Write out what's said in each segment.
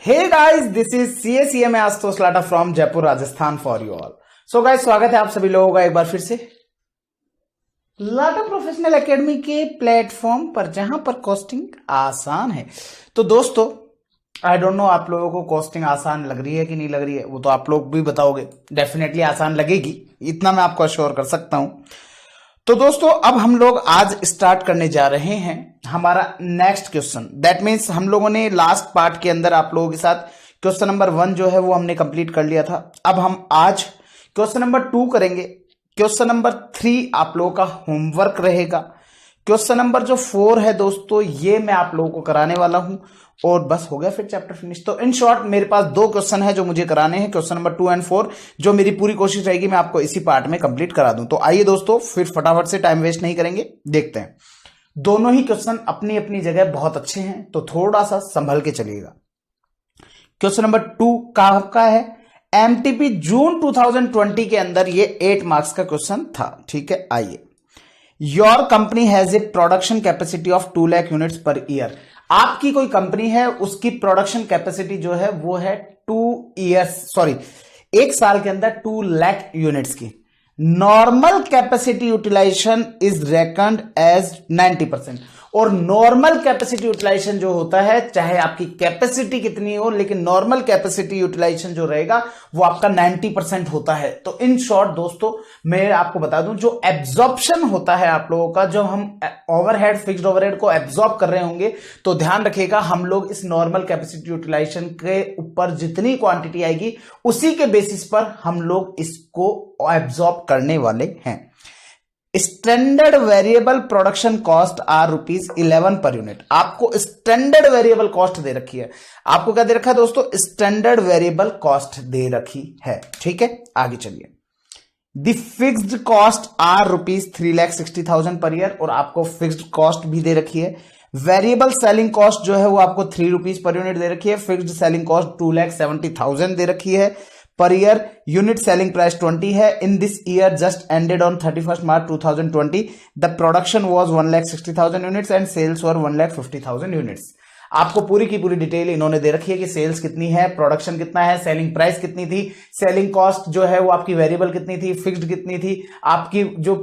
Hey guys, this is CACM Ashutosh Lata from Jaipur Rajasthan for you all. So guys, स्वागत है आप सभी लोगों का एक बार फिर से लाटा प्रोफेशनल एकेडमी के प्लेटफॉर्म पर, जहां पर कॉस्टिंग आसान है। तो दोस्तों, आई डोंट नो आप लोगों को कॉस्टिंग आसान लग रही है कि नहीं लग रही है, वो तो आप लोग भी बताओगे। डेफिनेटली आसान लगेगी, इतना मैं आपको अश्योर कर सकता हूं। तो दोस्तों, अब हम लोग आज स्टार्ट करने जा रहे हैं हमारा नेक्स्ट क्वेश्चन। दैट मीन्स हम लोगों ने लास्ट पार्ट के अंदर आप लोगों के साथ क्वेश्चन नंबर 1 जो है वो हमने कंप्लीट कर लिया था। अब हम आज क्वेश्चन नंबर 2 करेंगे। क्वेश्चन नंबर 3 आप लोगों का होमवर्क रहेगा। क्वेश्चन नंबर जो 4 है दोस्तों, ये मैं आप लोगों को कराने वाला हूं और बस हो गया फिर चैप्टर फिनिश। तो इन शॉर्ट मेरे पास 2 क्वेश्चन है जो मुझे कराने हैं, क्वेश्चन नंबर 2 एंड 4, जो मेरी पूरी कोशिश रहेगी मैं आपको इसी पार्ट में कंप्लीट करा दूं। तो आइए दोस्तों, फिर फटाफट से टाइम वेस्ट नहीं करेंगे, देखते हैं। दोनों ही क्वेश्चन अपनी अपनी जगह बहुत अच्छे हैं, तो थोड़ा सा संभल के चलिएगा। क्वेश्चन नंबर 2 का है एमटीपी जून 2020 के अंदर, ये 8 मार्क्स का क्वेश्चन था। ठीक है, आइए। Your company has a production capacity of 2 lakh units per year. आपकी कोई कंपनी है, उसकी प्रोडक्शन कैपेसिटी जो है वो है 1 साल के अंदर 2 लाख यूनिट्स की। Normal capacity utilization is reckoned as 90%। और नॉर्मल कैपेसिटी यूटिलाइजेशन जो होता है, चाहे आपकी कैपेसिटी कितनी हो, लेकिन नॉर्मल कैपेसिटी यूटिलाइजेशन जो रहेगा वो आपका 90% होता है। तो इन शॉर्ट दोस्तों, मैं आपको बता दूं, जो एब्जॉर्प्शन होता है आप लोगों का, जो हम ओवरहेड, फिक्स्ड ओवरहेड को एब्जॉर्ब कर रहे होंगे, तो ध्यान रखिएगा हम लोग इस नॉर्मल कैपेसिटी यूटिलाइजेशन के ऊपर जितनी क्वांटिटी आएगी उसी के बेसिस पर हम लोग इसको एब्जॉर्ब करने वाले हैं। Standard variable production cost are ₹11 per unit. आपको स्टैंडर्ड वेरिएबल कॉस्ट दे रखी है। आपको क्या दे रखा है दोस्तों? स्टैंडर्ड वेरिएबल कॉस्ट दे रखी है। ठीक है, आगे चलिए। The fixed cost are ₹3,60,000 per year, और आपको फिक्स्ड कॉस्ट भी दे रखी है। वेरिएबल सेलिंग कॉस्ट जो है वो आपको ₹3 पर यूनिट दे रखी है। फिक्स्ड सेलिंग कॉस्ट 2,70,000 दे रखी है per year. Unit selling price 20 है। In this year just ended on 31 March 2020 the production was 1,60,000 units and sales were 1,50,000 units. आपको पूरी की पूरी डिटेल इन्होंने दे रखी है कि सेल्स कितनी है, प्रोडक्शन कितना है, सेलिंग प्राइस कितनी थी, सेलिंग कॉस्ट जो है वो आपकी वेरिएबल कितनी थी, फिक्स्ड कितनी थी, आपकी जो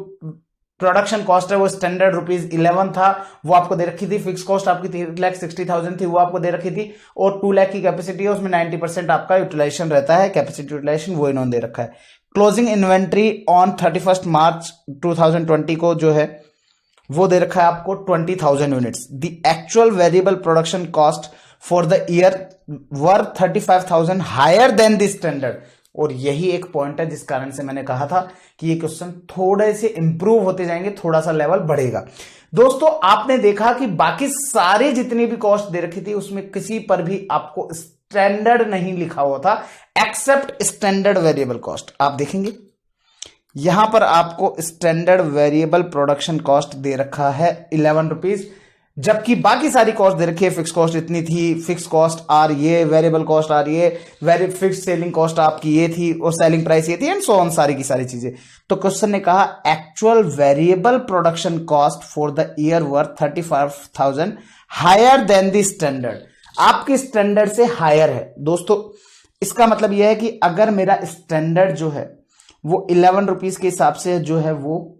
प्रोडक्शन कॉस्ट है वो स्टैंडर्ड ₹11 था, वो आपको दे रखी थी। फिक्स कॉस्ट आपकी 3,60,000 थी, वो आपको दे रखी थी। और 2 लाख की कैपेसिटी है, उसमें 90% आपका यूटिलाइजेशन रहता है, कैपेसिटी यूटिलाइजेशन, वो इन्होंने दे रखा है। क्लोजिंग इन्वेंट्री ऑन 31 मार्च 2020 को जो है वो दे रखा है आपको 20,000 units. The actual variable production cost for the year were 35,000 higher than the standard. और यही एक पॉइंट है जिस कारण से मैंने कहा था कि ये क्वेश्चन थोड़े से इंप्रूव होते जाएंगे, थोड़ा सा लेवल बढ़ेगा। दोस्तों, आपने देखा कि बाकी सारी जितनी भी कॉस्ट दे रखी थी उसमें किसी पर भी आपको स्टैंडर्ड नहीं लिखा हुआ था, एक्सेप्ट स्टैंडर्ड वेरिएबल कॉस्ट। आप देखेंगे यहां पर आपको स्टैंडर्ड वेरिएबल प्रोडक्शन कॉस्ट दे रखा है ₹11, जबकि बाकी सारी कॉस्ट दे रखी है। फिक्स कॉस्ट इतनी थी, फिक्स कॉस्ट आर ये, वेरिएबल कॉस्ट आर ये, फिक्स सेलिंग कॉस्ट आपकी ये थी, और सेलिंग प्राइस ये थी, एंड सो ऑन, सारी की सारी चीजें। तो क्वेश्चन ने कहा actual variable production cost for the year were 35,000 higher than the standard. आपके स्टैंडर्ड से हायर है दोस्तों। इसका मतलब यह है कि अगर मेरा स्टैंडर्ड जो है वो ₹11 के हिसाब से जो है वो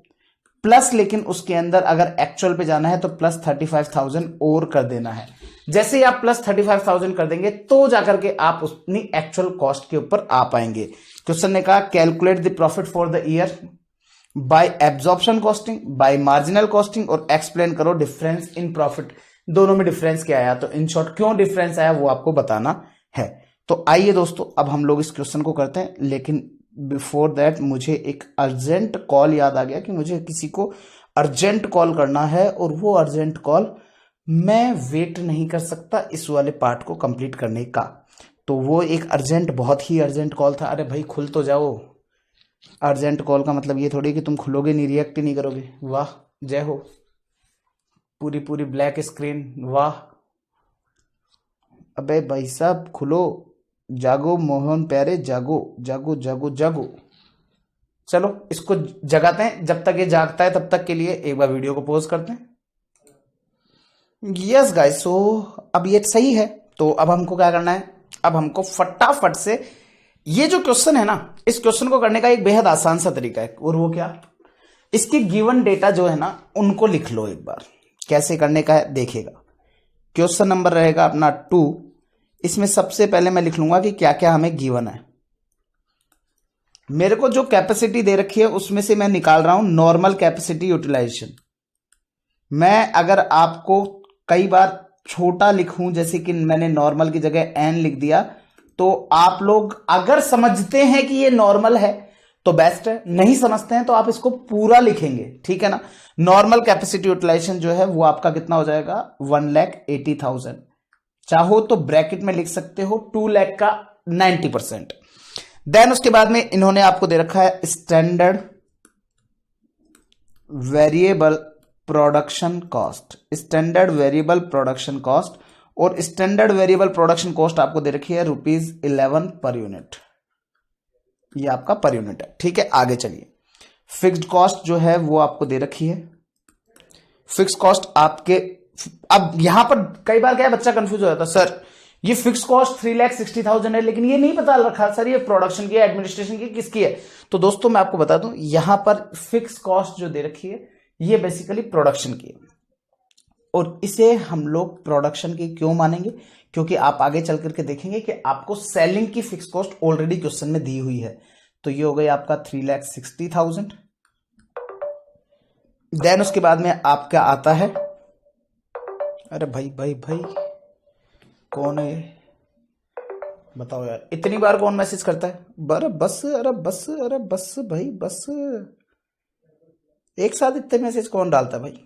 प्लस, लेकिन उसके अंदर अगर एक्चुअल पे जाना है तो प्लस 35,000 और कर देना है। जैसे ही आप प्लस 35,000 कर देंगे तो जाकर के आप अपनी एक्चुअल कॉस्ट के ऊपर आ पाएंगे। क्वेश्चन ने कहा calculate the profit for the year by absorption costing, by marginal costing, और एक्सप्लेन करो डिफरेंस इन प्रॉफिट। दोनों में डिफरेंस क्या आया, तो इन शॉर्ट क्यों डिफरेंस आया वो आपको बताना है। तो आइए दोस्तों, अब हम लोग इस क्वेश्चन को करते हैं, लेकिन बिफोर दैट मुझे एक अर्जेंट कॉल याद आ गया कि मुझे किसी को अर्जेंट कॉल करना है, और वो अर्जेंट कॉल मैं वेट नहीं कर सकता इस वाले पार्ट को कंप्लीट करने का। तो वो एक अर्जेंट, बहुत ही अर्जेंट कॉल था। अरे भाई खुल तो जाओ। अर्जेंट कॉल का मतलब ये थोड़ी कि तुम खुलोगे नहीं, रिएक्ट ही नहीं करोगे। वाह, जय हो। पूरी पूरी ब्लैक स्क्रीन, वाह। अबे भाई साहब खुलो, जागो मोहन प्यारे, जागो जागो जागो जागो। चलो इसको जगाते हैं। जब तक ये जागता है तब तक के लिए एक बार वीडियो को पॉज करते हैं। यस गाइस, सो अब ये सही है। तो अब हमको क्या करना है, अब हमको फटाफट से ये जो क्वेश्चन है ना, इस क्वेश्चन को करने का एक बेहद आसान सा तरीका है, और वो क्या, इसके गिवन डेटा जो है ना उनको लिख लो एक बार। कैसे करने का है देखिएगा। क्वेश्चन नंबर रहेगा अपना 2। इसमें सबसे पहले मैं लिख लूंगा कि क्या क्या हमें गिवन है। मेरे को जो कैपेसिटी दे रखी है उसमें से मैं निकाल रहा हूं नॉर्मल कैपेसिटी यूटिलाइजेशन। मैं अगर आपको कई बार छोटा लिखूं, जैसे कि मैंने नॉर्मल की जगह एन लिख दिया, तो आप लोग अगर समझते हैं कि ये नॉर्मल है तो बेस्ट है, नहीं समझते हैं तो आप इसको पूरा लिखेंगे, ठीक है ना। नॉर्मल कैपेसिटी यूटिलाइजेशन जो है वो आपका कितना हो जाएगा, 1,80,000। चाहो तो ब्रैकेट में लिख सकते हो 2 लाख का 90%। देन उसके बाद में इन्होंने आपको दे रखा है standard variable production cost, standard variable production cost, और स्टैंडर्ड वेरिएबल प्रोडक्शन कॉस्ट आपको दे रखी है ₹11 पर यूनिट। ये आपका पर यूनिट है, ठीक है। आगे चलिए, फिक्स्ड कॉस्ट जो है वो आपको दे रखी है। फिक्स्ड कॉस्ट आपके, अब यहां पर कई बार क्या है, बच्चा कंफ्यूज हो जाता है, सर ये फिक्स कॉस्ट 3,60,000 है, लेकिन ये नहीं पता रखा सर ये प्रोडक्शन की, एडमिनिस्ट्रेशन की, किसकी है। तो दोस्तों मैं आपको बता दूं, यहां पर फिक्स कॉस्ट जो दे रखी है ये बेसिकली प्रोडक्शन की है, और इसे हम लोग प्रोडक्शन की क्यों मानेंगे, क्योंकि आप आगे चल करके देखेंगे कि आपको सेलिंग की फिक्स कॉस्ट ऑलरेडी क्वेश्चन में दी हुई है। तो ये हो गई आपका 3,60,000। देन उसके बाद में आपका आता है, अरे भाई भाई भाई कौन है, बताओ यार, इतनी बार कौन मैसेज करता है, अरे बस, अरे बस, अरे बस भाई बस, एक साथ इतने मैसेज कौन डालता है भाई,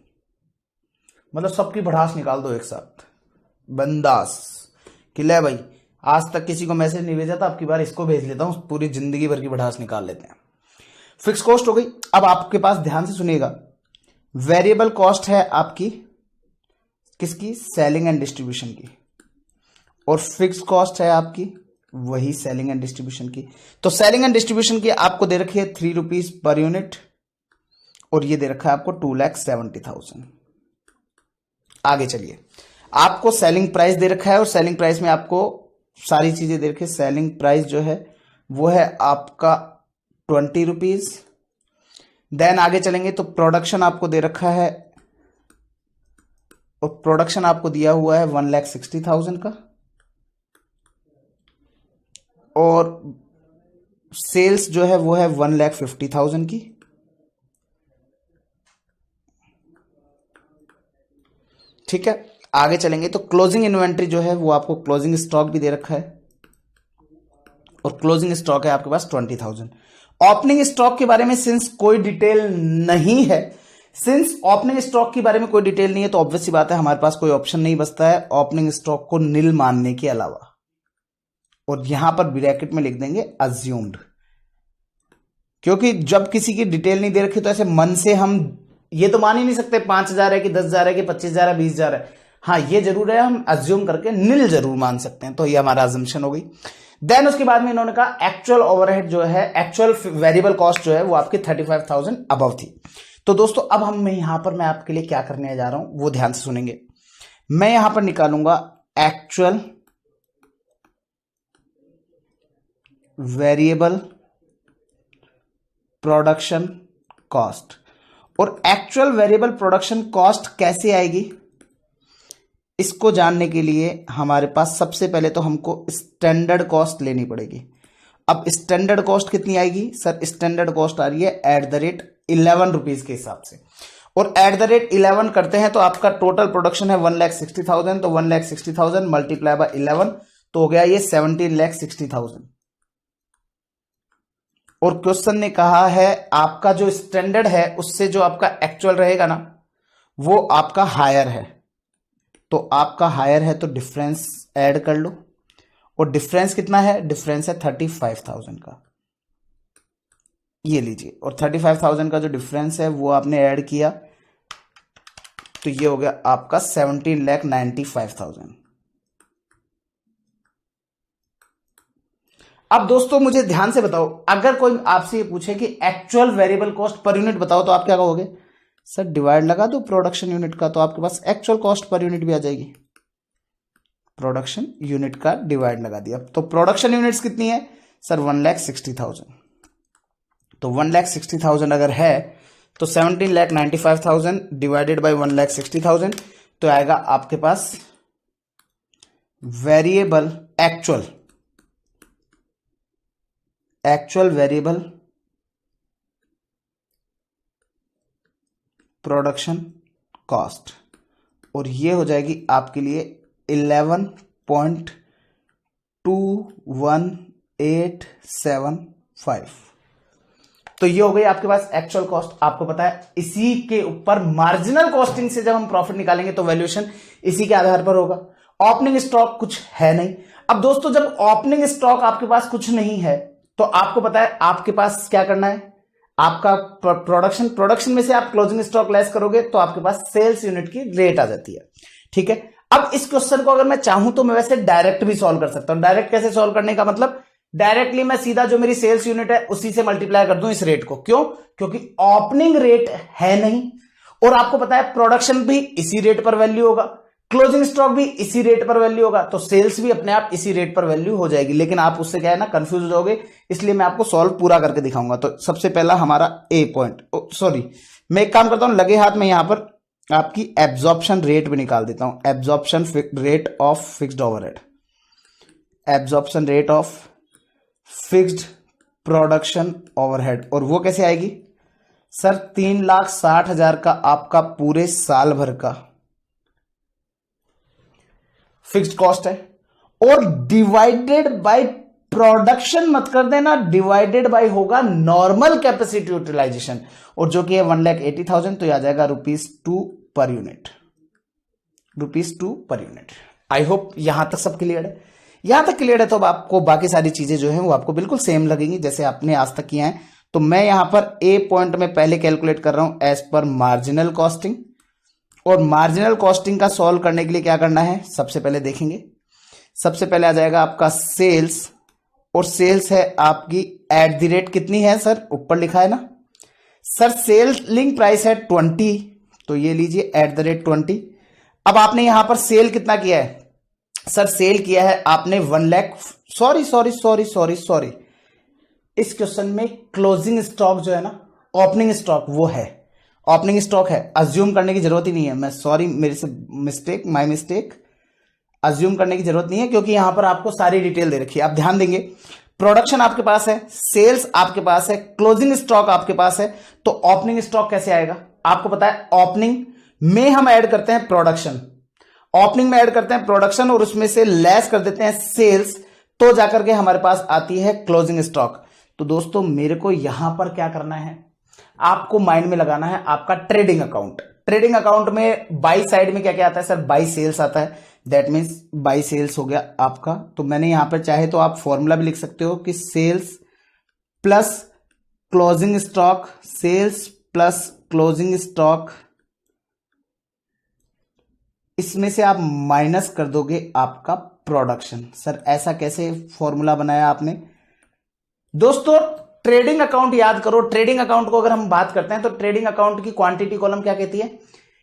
मतलब सबकी भड़ास निकाल दो एक साथ, बंदास कि ले भाई आज तक किसी को मैसेज नहीं भेजा था, अब की बार इसको भेज लेता हूं, पूरी जिंदगी भर की भड़ास निकाल लेते हैं। फिक्स कॉस्ट हो गई। अब आपके पास ध्यान से सुनिएगा, वेरिएबल कॉस्ट है आपकी किसकी, सेलिंग एंड डिस्ट्रीब्यूशन की, और फिक्स कॉस्ट है आपकी वही सेलिंग एंड डिस्ट्रीब्यूशन की। तो सेलिंग एंड डिस्ट्रीब्यूशन की आपको दे रखी है ₹3 पर यूनिट, और ये दे रखा है आपको 2,70,000। आगे चलिए, आपको सेलिंग प्राइस दे रखा है, और सेलिंग प्राइस में आपको सारी चीजें दे रखी है। सेलिंग प्राइस जो है वो है आपका ₹20। देन आगे चलेंगे तो प्रोडक्शन आपको दे रखा है, और प्रोडक्शन आपको दिया हुआ है 1,60,000 का, और सेल्स जो है वो है 1,50,000 की। ठीक है, आगे चलेंगे तो क्लोजिंग इन्वेंट्री जो है वो आपको क्लोजिंग स्टॉक भी दे रखा है, और क्लोजिंग स्टॉक है आपके पास 20,000। ओपनिंग स्टॉक के बारे में सिंस कोई डिटेल नहीं है, सिंस ओपनिंग स्टॉक के बारे में कोई डिटेल नहीं है, तो ऑब्वियस सी बात है हमारे पास कोई ऑप्शन नहीं बचता है ओपनिंग स्टॉक को नील मानने के अलावा, और यहां पर ब्रैकेट में लिख देंगे अज्यूम्ड, क्योंकि जब किसी की डिटेल नहीं दे रखी तो ऐसे मन से हम ये तो मान ही नहीं सकते 5,000 है कि 10,000 है कि 25,000 है 20,000 है। हाँ ये जरूर है, हम अज्यूम करके नील जरूर मान सकते हैं, तो ये हमारा अजम्पशन हो गई। देन उसके बाद में इन्होंने कहा एक्चुअल ओवरहेड जो है, एक्चुअल वेरिएबल कॉस्ट जो है वो आपकी 35,000 अबव थी। तो दोस्तों अब हम यहां पर मैं आपके लिए क्या करने जा रहा हूं वो ध्यान से सुनेंगे। मैं यहां पर निकालूंगा एक्चुअल वेरिएबल प्रोडक्शन कॉस्ट, और एक्चुअल वेरिएबल प्रोडक्शन कॉस्ट कैसे आएगी इसको जानने के लिए हमारे पास सबसे पहले तो हमको स्टैंडर्ड कॉस्ट लेनी पड़ेगी। अब स्टैंडर्ड कॉस्ट कितनी आएगी सर, स्टैंडर्ड कॉस्ट आ रही है ₹11 के हिसाब से, और @11 करते हैं तो आपका टोटल प्रोडक्शन है 1,60,000, तो 1,60,000 मल्टीप्लाई बाय 11 तो हो गया ये 17,60,000। और क्वेश्चन ने कहा है आपका जो स्टैंडर्ड है उससे जो आपका एक्चुअल रहेगा ना वो आपका हायर है, तो आपका हायर है तो डिफरेंस ऐड कर लो, और डिफरेंस कितना है, डिफरेंस है 35,000 का, ये लीजिए, और 35,000 का जो डिफरेंस है वो आपने ऐड किया तो ये हो गया आपका 17,95,000। अब दोस्तों मुझे ध्यान से बताओ, अगर कोई आपसे ये पूछे कि actual variable cost per unit बताओ तो आप क्या कहोगे, सर डिवाइड लगा दो प्रोडक्शन यूनिट का, तो आपके पास एक्चुअल कॉस्ट पर यूनिट भी आ जाएगी। प्रोडक्शन यूनिट का डिवाइड लगा दिया। तो प्रोडक्शन यूनिट्स कितनी है सर 1,60,000। तो 1,60,000 अगर है तो 17,95,000 डिवाइडेड बाय 1,60,000 तो आएगा आपके पास variable actual variable production cost, और ये हो जाएगी आपके लिए 11.21875। तो ये हो गई आपके पास एक्चुअल कॉस्ट। आपको पता है इसी के ऊपर मार्जिनल कॉस्टिंग से जब हम प्रॉफिट निकालेंगे तो वैल्यूएशन इसी के आधार पर होगा। ओपनिंग स्टॉक कुछ है नहीं। अब दोस्तों जब ओपनिंग स्टॉक आपके पास कुछ नहीं है तो आपको पता है आपके पास क्या करना है, आपका प्रोडक्शन में से आप क्लोजिंग स्टॉक लेस करोगे तो आपके पास सेल्स यूनिट की रेट आ जाती है। ठीक है, अब इस क्वेश्चन को अगर मैं चाहूं तो मैं वैसे डायरेक्ट भी सॉल्व कर सकता हूं। डायरेक्ट कैसे सॉल्व करने का मतलब, डायरेक्टली मैं सीधा जो मेरी सेल्स यूनिट है उसी से मल्टीप्लाई कर दूं इस रेट को। क्यों? क्योंकि ओपनिंग रेट है नहीं और आपको पता है प्रोडक्शन भी इसी रेट पर वैल्यू होगा, क्लोजिंग स्टॉक भी इसी रेट पर वैल्यू होगा, तो सेल्स भी अपने आप इसी रेट पर वैल्यू हो जाएगी। लेकिन आप उससे क्या है ना कंफ्यूज हो जाओगे, इसलिए मैं आपको सॉल्व पूरा करके दिखाऊंगा। तो सबसे पहला हमारा ए पॉइंट, सॉरी मैं एक काम करता हूं, लगे हाथ में यहां पर आपकी एब्जॉर्प्शन रेट भी निकाल देता हूं। Absorption rate of fixed overhead, absorption rate of fixed production overhead, और वो कैसे आएगी सर 3,60,000 का आपका पूरे साल भर का फिक्स्ड कॉस्ट है, और डिवाइडेड बाय प्रोडक्शन मत कर देना, डिवाइडेड बाय होगा नॉर्मल कैपेसिटी यूटिलाइजेशन, और जो कि है 1,80,000, तो आ जाएगा ₹2 per unit, ₹2 per unit. I hope यहां तक सब क्लियर है। यहां तक क्लियर है तो अब आपको बाकी सारी चीजें जो है वो आपको बिल्कुल सेम लगेंगी जैसे आपने आज तक किया है। तो मैं यहां पर ए पॉइंट में पहले कैलकुलेट कर रहा हूं एज पर मार्जिनल कॉस्टिंग, और मार्जिनल कॉस्टिंग का सॉल्व करने के लिए क्या करना है सबसे पहले देखेंगे। सबसे पहले आ जाएगा आपका सेल्स, और सेल्स है आपकी एट द रेट कितनी है सर, ऊपर लिखा है ना सर सेलिंग प्राइस है 20, तो ये लीजिए एट द रेट 20। अब आपने यहां पर सेल कितना किया है सर, सेल किया है आपने 1 लाख, सॉरी इस क्वेश्चन में क्लोजिंग स्टॉक जो है ना, ओपनिंग स्टॉक वो है, ओपनिंग स्टॉक है, अज्यूम करने की जरूरत ही नहीं है। मैं सॉरी, मेरे से मिस्टेक, माय मिस्टेक, अज्यूम करने की जरूरत नहीं है क्योंकि यहां पर आपको सारी डिटेल दे रखी है। आप ध्यान देंगे, प्रोडक्शन आपके पास है, सेल्स आपके पास है, क्लोजिंग स्टॉक आपके पास है, तो ओपनिंग स्टॉक कैसे आएगा आपको पता है। ओपनिंग में हम ऐड करते हैं प्रोडक्शन, ओपनिंग में ऐड करते हैं प्रोडक्शन और उसमें से लेस कर देते हैं सेल्स, तो जाकर के हमारे पास आती है क्लोजिंग स्टॉक। तो दोस्तों मेरे को यहां पर क्या करना है, आपको माइंड में लगाना है आपका ट्रेडिंग अकाउंट। ट्रेडिंग अकाउंट में बाई साइड में क्या क्या आता है सर, बाई सेल्स आता है, दैट मीन्स बाई सेल्स हो गया आपका। तो मैंने यहां पर चाहे तो आप फॉर्मूला भी लिख सकते हो कि sales plus closing stock, sales plus closing stock, इसमें से आप माइनस कर दोगे आपका प्रोडक्शन। सर ऐसा कैसे फॉर्मूला बनाया आपने? दोस्तों ट्रेडिंग अकाउंट याद करो, ट्रेडिंग अकाउंट को अगर हम बात करते हैं तो ट्रेडिंग अकाउंट की क्वांटिटी कॉलम क्या कहती है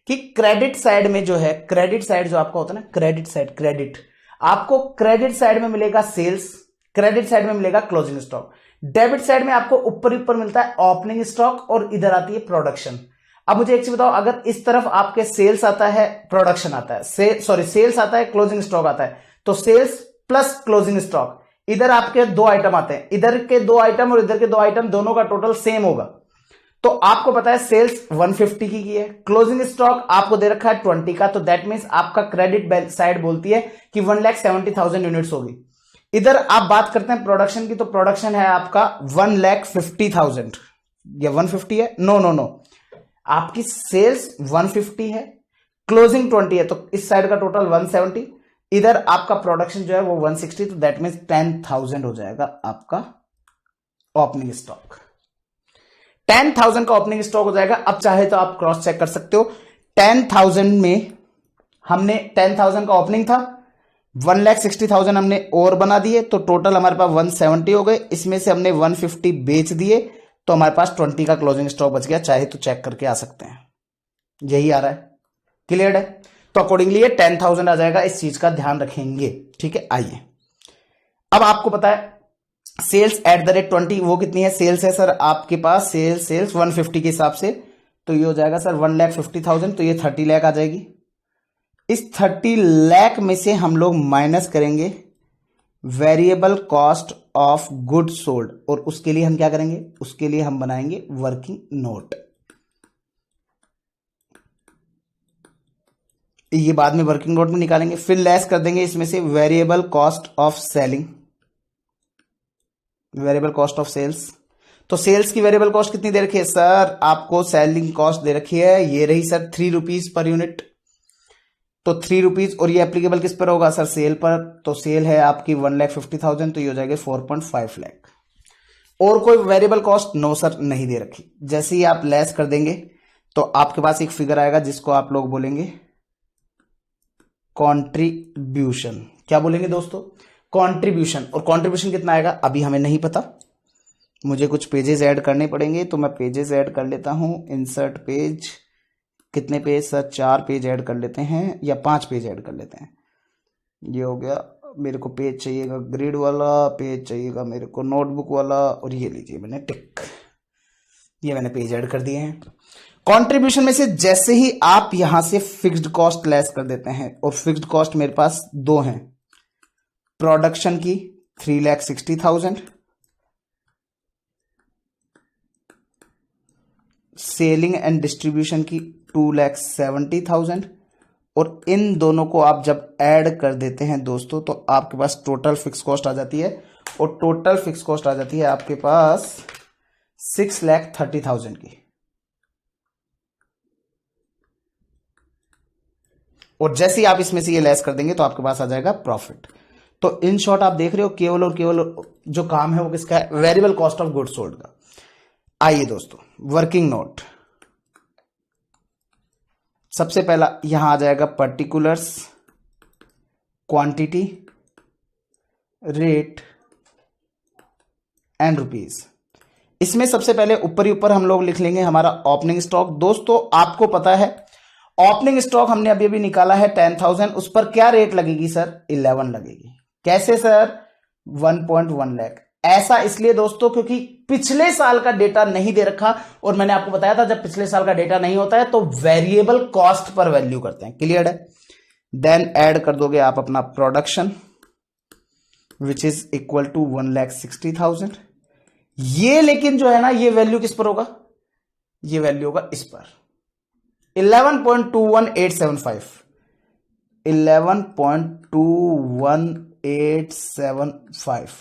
कि क्रेडिट साइड में जो है, क्रेडिट साइड जो आपका होता है ना, क्रेडिट साइड, क्रेडिट आपको क्रेडिट साइड में मिलेगा सेल्स, क्रेडिट साइड में मिलेगा क्लोजिंग स्टॉक, डेबिट साइड में आपको ऊपर मिलता है ओपनिंग स्टॉक, और इधर आती है प्रोडक्शन। अब मुझे एक चीज बताओ, अगर इस तरफ आपके सेल्स आता है, प्रोडक्शन आता है, सेल्स आता है, क्लोजिंग स्टॉक आता है, तो सेल्स प्लस क्लोजिंग स्टॉक, इधर आपके 2 आइटम आते हैं, इधर के 2 आइटम और इधर के 2 आइटम दोनों का टोटल सेम होगा। तो आपको पता है सेल्स 150 की है, क्लोजिंग स्टॉक आपको दे रखा है 20 का, तो दैट मींस आपका क्रेडिट साइड बोलती है कि 1,70,000 यूनिट्स होगी। इधर आप बात करते हैं प्रोडक्शन की, तो प्रोडक्शन है आपका 1,50,000 या 150 है, नो आपकी सेल्स 150 है, क्लोजिंग 20 है, तो इस साइड का टोटल 170, इधर आपका प्रोडक्शन जो है वो 160, तो दैट मींस 10,000 हो जाएगा आपका ओपनिंग स्टॉक। 10,000 का ओपनिंग स्टॉक हो जाएगा। अब चाहे तो आप क्रॉस चेक कर सकते हो, 10,000 में हमने 10,000 का ओपनिंग था, 1,60,000 हमने और बना दिए, तो टोटल हमारे पास 170 हो गए। इसमें से हमने 150 बेच दिए, तो हमारे पास 20 का क्लोजिंग स्टॉक बच गया। चाहे तो चेक करके आ सकते हैं, यही आ रहा है, क्लियर है। तो अकॉर्डिंगली ये 10,000 आ जाएगा, इस चीज का ध्यान रखेंगे। ठीक है, आइए अब आपको पता है सेल्स एट द रेट 20 वो कितनी है, सेल्स है सर आपके पास सेल्स 150 के हिसाब से, तो ये हो जाएगा सर 1,50,000, तो ये 30 लाख आ जाएगी। इस 30 लाख में से हम लोग माइनस करेंगे variable cost of good sold, और उसके लिए हम क्या करेंगे, उसके लिए हम बनाएंगे वर्किंग नोट। ये बाद में वर्किंग नोट में निकालेंगे। फिर लेस कर देंगे इसमें से variable cost of selling, variable cost of sales. तो सेल्स की वेरिएबल कॉस्ट कितनी दे रखी है सर, आपको सेलिंग कॉस्ट दे रखी है, ये रही सर 3 रुपीज पर यूनिट, तो 3 रुपीज, और ये एप्लीकेबल किस पर होगा सर, सेल पर, तो सेल है आपकी 1,50,000, तो ये हो जाएगा 4.5 लाख। और कोई वेरिएबल कॉस्ट नो सर नहीं दे रखी। जैसे ही आप लेस कर देंगे तो आपके पास एक फिगर आएगा जिसको आप लोग बोलेंगे कॉन्ट्रीब्यूशन। क्या बोलेंगे दोस्तों, कॉन्ट्रीब्यूशन। और कॉन्ट्रीब्यूशन कितना आएगा अभी हमें नहीं पता, मुझे कुछ पेजेस ऐड करने पड़ेंगे, तो मैं पेजेस ऐड कर लेता हूं। इंसर्ट पेज, कितने पेज सर, 4 पेज ऐड कर लेते हैं या 5 पेज ऐड कर लेते हैं। ये हो गया, मेरे को पेज चाहिएगा ग्रिड वाला, पेज चाहिएगा मेरे को नोटबुक वाला, और ये लीजिए मैंने टिक, ये मैंने पेज ऐड कर दिए हैं। कंट्रीब्यूशन में से जैसे ही आप यहां से फिक्स्ड कॉस्ट लेस कर देते हैं, और फिक्स्ड कॉस्ट मेरे पास 2 हैं, प्रोडक्शन की 3,60,000, सेलिंग एंड डिस्ट्रीब्यूशन की 2,70,000, और इन दोनों को आप जब ऐड कर देते हैं दोस्तों तो आपके पास टोटल फिक्स कॉस्ट आ जाती है, और टोटल फिक्स कॉस्ट आ जाती है आपके पास 6,30,000 की। और जैसे ही आप इसमें से ये लेस कर देंगे तो आपके पास आ जाएगा प्रॉफिट। तो इन शॉर्ट आप देख रहे हो केवल और केवल जो काम है वो किसका है, variable cost of goods sold का। आइए दोस्तों वर्किंग नोट, सबसे पहला यहां आ जाएगा particulars, quantity, rate and rupees. इसमें सबसे पहले ऊपर ही ऊपर हम लोग लिख लेंगे हमारा ओपनिंग स्टॉक। दोस्तों आपको पता है ओपनिंग स्टॉक हमने अभी अभी निकाला है 10,000, उस पर क्या रेट लगेगी सर, 11 लगेगी। कैसे सर, 1.1 लाख। ऐसा इसलिए दोस्तों क्योंकि पिछले साल का डेटा नहीं दे रखा, और मैंने आपको बताया था जब पिछले साल का डेटा नहीं होता है तो वेरिएबल कॉस्ट पर वैल्यू करते हैं। क्लियर है। देन ऐड कर दोगे आप अपना production which is equal to 1,60,000। ये लेकिन जो है ना ये वैल्यू किस पर होगा, ये वैल्यू होगा इस पर 11.21875, 11.21875,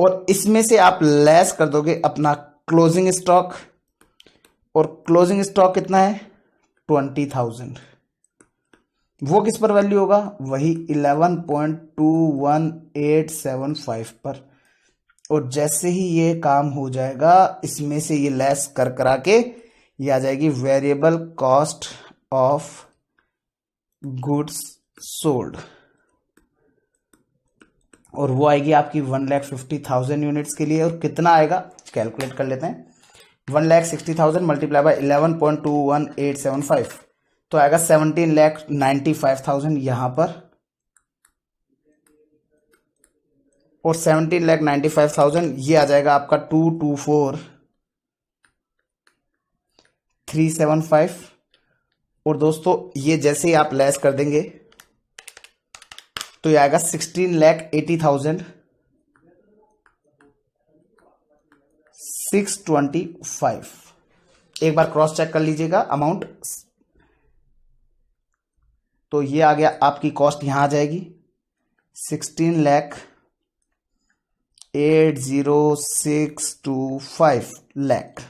और इसमें से आप लेस कर दोगे अपना क्लोजिंग स्टॉक, और क्लोजिंग स्टॉक कितना है 20,000। वो किस पर वैल्यू होगा, वही 11.21875 पर। और जैसे ही ये काम हो जाएगा इसमें से ये लेस कर करा के ये आ जाएगी variable cost of goods sold, और वो आएगी आपकी 1,50,000 यूनिट्स के लिए। और कितना आएगा कैलकुलेट कर लेते हैं, 1,60,000 मल्टीप्लाई बाय 11.21875, तो आएगा 17,95,000 यहां पर, और 17,95,000 ये आ जाएगा आपका 224,375। और दोस्तों ये जैसे ही आप लेस कर देंगे तो ये आएगा 16,80,625। एक बार क्रॉस चेक कर लीजिएगा अमाउंट। तो ये आ गया आपकी कॉस्ट, यहां आ जाएगी 16,80,625 लाख,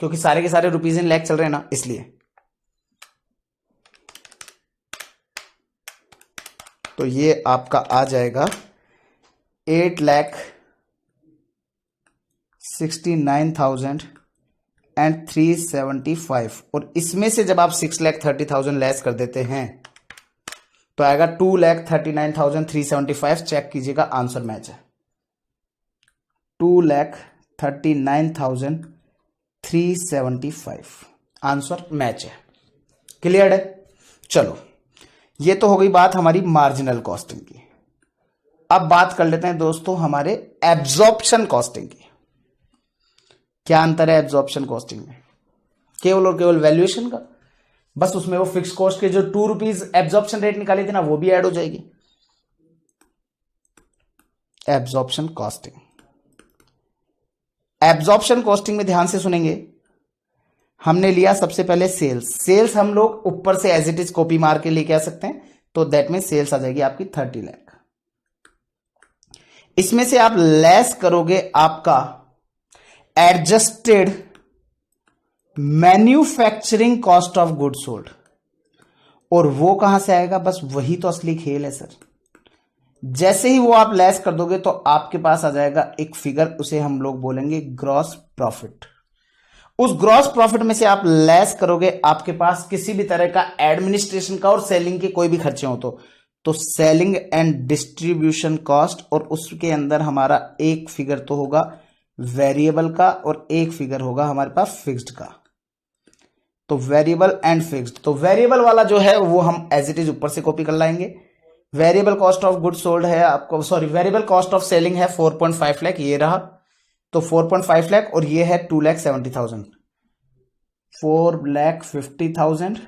क्योंकि सारे के सारे रुपीज इन लाख चल रहे हैं ना इसलिए। तो ये आपका आ जाएगा 8,69,375, और इसमें से जब आप 6,30,000 लेस कर देते हैं तो आएगा 2,39,375। चेक कीजिएगा आंसर मैच है, 2,39,375 आंसर मैच है। क्लियर है। चलो ये तो हो गई बात हमारी मार्जिनल कॉस्टिंग की। अब बात कर लेते हैं दोस्तों हमारे एब्जॉर्प्शन कॉस्टिंग की। क्या अंतर है एब्जॉर्प्शन कॉस्टिंग में? केवल और केवल वैल्यूएशन का, बस उसमें वो फिक्स कॉस्ट के जो ₹2 एब्जॉर्प्शन रेट निकाली थी ना, वो भी ऐड हो जाएगी। एब्जॉर्प्शन कॉस्टिंग, एब्जॉर्प्शन कॉस्टिंग में ध्यान से सुनेंगे, हमने लिया सबसे पहले सेल्स हम लोग ऊपर से एज इट इज कॉपी मार के लेके आ सकते हैं, तो दैट में सेल्स आ जाएगी आपकी 30 लाख। इसमें से आप लेस करोगे आपका adjusted manufacturing cost of good sold, और वो कहां से आएगा? बस वही तो असली खेल है सर। जैसे ही वो आप लेस कर दोगे तो आपके पास आ जाएगा एक फिगर, उसे हम लोग बोलेंगे ग्रॉस प्रॉफिट। उस ग्रॉस प्रॉफिट में से आप लेस करोगे आपके पास किसी भी तरह का एडमिनिस्ट्रेशन का और सेलिंग के कोई भी खर्चे हो तो सेलिंग एंड डिस्ट्रीब्यूशन कॉस्ट, और उसके अंदर हमारा एक फिगर तो होगा वेरिएबल का और एक फिगर होगा हमारे पास फिक्स्ड का। तो वेरिएबल एंड फिक्स्ड, तो वेरिएबल वाला जो है वो हम एज इट इज ऊपर से कॉपी कर लाएंगे। Variable cost of good sold है आपको, sorry variable cost of selling है 4.5 लाख, ये रहा, तो 4.5 लाख, और ये है 2,70,000, 4,50,000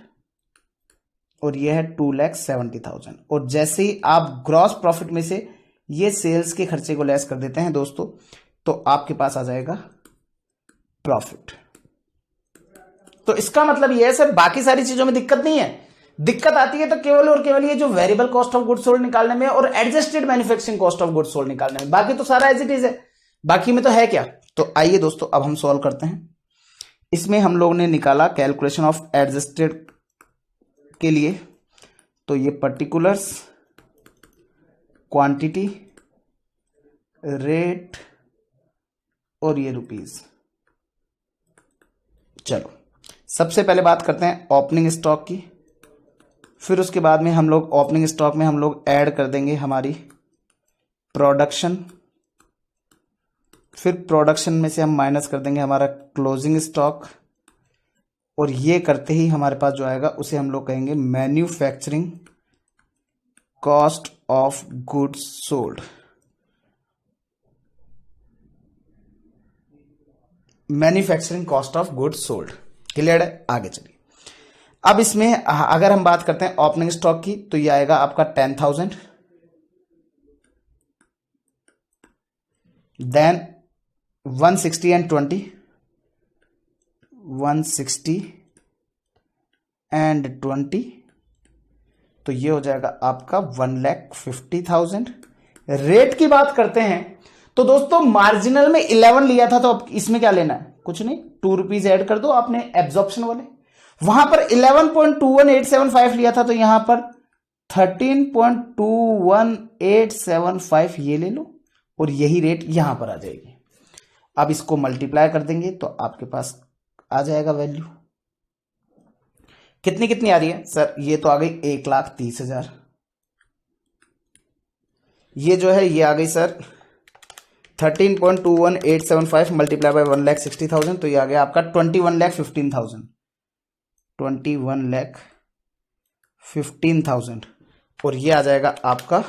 और ये है 2,70,000। और जैसे ही आप ग्रॉस प्रॉफिट में से ये सेल्स के खर्चे को लेस कर देते हैं दोस्तों, तो आपके पास आ जाएगा प्रॉफिट। तो इसका मतलब ये है सर, बाकी सारी चीजों में दिक्कत नहीं है। दिक्कत आती है तो केवल और केवल ये जो variable cost of good sold निकालने में और adjusted manufacturing cost of good sold निकालने में, बाकी तो सारा एज इट इज है, बाकी में तो है क्या। तो आइए दोस्तों अब हम सॉल्व करते हैं। इसमें हम लोग ने निकाला कैलकुलेशन ऑफ एडजस्टेड के लिए, तो ये पर्टिकुलर्स, क्वांटिटी, रेट और ये रुपीस। चलो सबसे पहले बात करते हैं ओपनिंग स्टॉक की, फिर उसके बाद में हम लोग ओपनिंग स्टॉक में हम लोग ऐड कर देंगे हमारी प्रोडक्शन, फिर प्रोडक्शन में से हम माइनस कर देंगे हमारा क्लोजिंग स्टॉक, और ये करते ही हमारे पास जो आएगा उसे हम लोग कहेंगे manufacturing cost of goods sold. Manufacturing cost of goods sold, clear है? आगे चलिए। अब इसमें अगर हम बात करते हैं ओपनिंग स्टॉक की, तो ये आएगा आपका 10,000, देन 160 एंड 20, 160 एंड 20, तो ये हो जाएगा आपका 1,50,000। रेट की बात करते हैं तो दोस्तों मार्जिनल में 11 लिया था, तो अब इसमें क्या लेना है? कुछ नहीं, ₹2 ऐड कर दो आपने एब्जॉर्प्शन वाले। वहां पर 11.21875 लिया था, तो यहां पर 13.21875 ये ले लो, और यही रेट यहां पर आ जाएगी। अब इसको मल्टीप्लाई कर देंगे तो आपके पास आ जाएगा वैल्यू। कितनी कितनी आ रही है सर? ये तो आ गई 1,30,000। ये जो है ये आ गई सर 13.21875 मल्टीप्लाई बाय 1,60,000, तो ये आ गया आपका 21,15,000, 21,15,000, और ये आ जाएगा आपका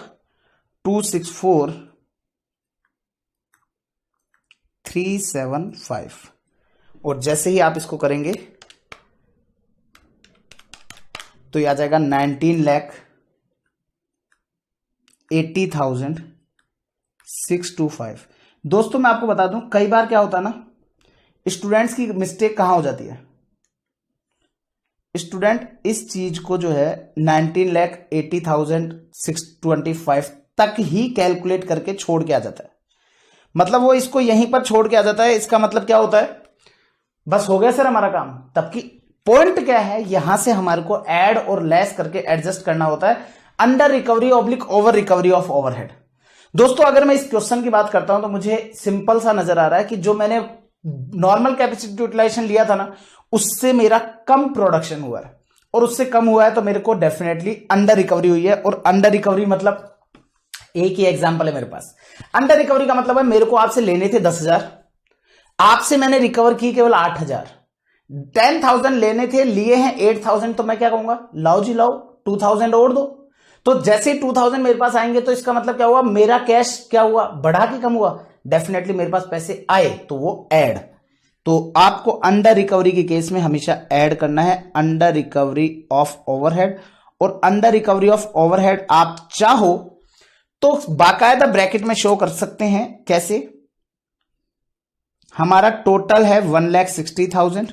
264,375। और जैसे ही आप इसको करेंगे तो ये आ जाएगा 19,80,625। दोस्तों मैं आपको बता दूं, कई बार क्या होता है ना, स्टूडेंट्स की मिस्टेक कहां हो जाती है, स्टूडेंट इस चीज को जो है 19,80,625 तक ही कैलकुलेट करके छोड़ के आ जाता है। मतलब वो इसको यहीं पर छोड़ के आ जाता है। इसका मतलब क्या होता है, बस हो गया सर हमारा काम। तब की पॉइंट क्या है, यहां से हमारे को ऐड और लेस करके एडजस्ट करना होता है, under recovery oblique over recovery of overhead. दोस्तों अगर मैं इस क्वेश्चन की बात करता हूं तो मुझे सिंपल सा नजर आ रहा है कि जो मैंने नॉर्मल कैपेसिटी यूटिलाइजेशन लिया था ना, उससे मेरा कम प्रोडक्शन हुआ है, और उससे कम हुआ है तो मेरे को डेफिनेटली अंडर रिकवरी हुई है। और अंडर रिकवरी मतलब एक ही एग्जांपल है मेरे पास। अंडर रिकवरी का मतलब है मेरे को आपसे लेने थे 10,000, आपसे मैंने रिकवर की केवल 8,000। 10,000 लेने थे, लिए हैं 8,000, तो मैं क्या कहूंगा, लाओ जी लाओ, 2000 और दो। तो जैसे ही 2000 मेरे पास आएंगे तो इसका मतलब क्या हुआ, मेरा कैश क्या हुआ, बढ़ा कि कम हुआ, डेफिनेटली मेरे पास पैसे आए तो वो ऐड। तो आपको अंडर रिकवरी के केस में हमेशा ऐड करना है अंडर रिकवरी ऑफ ओवरहेड। और अंडर रिकवरी ऑफ ओवरहेड आप चाहो तो बाकायदा ब्रैकेट में शो कर सकते हैं। कैसे, हमारा टोटल है 1,60,000,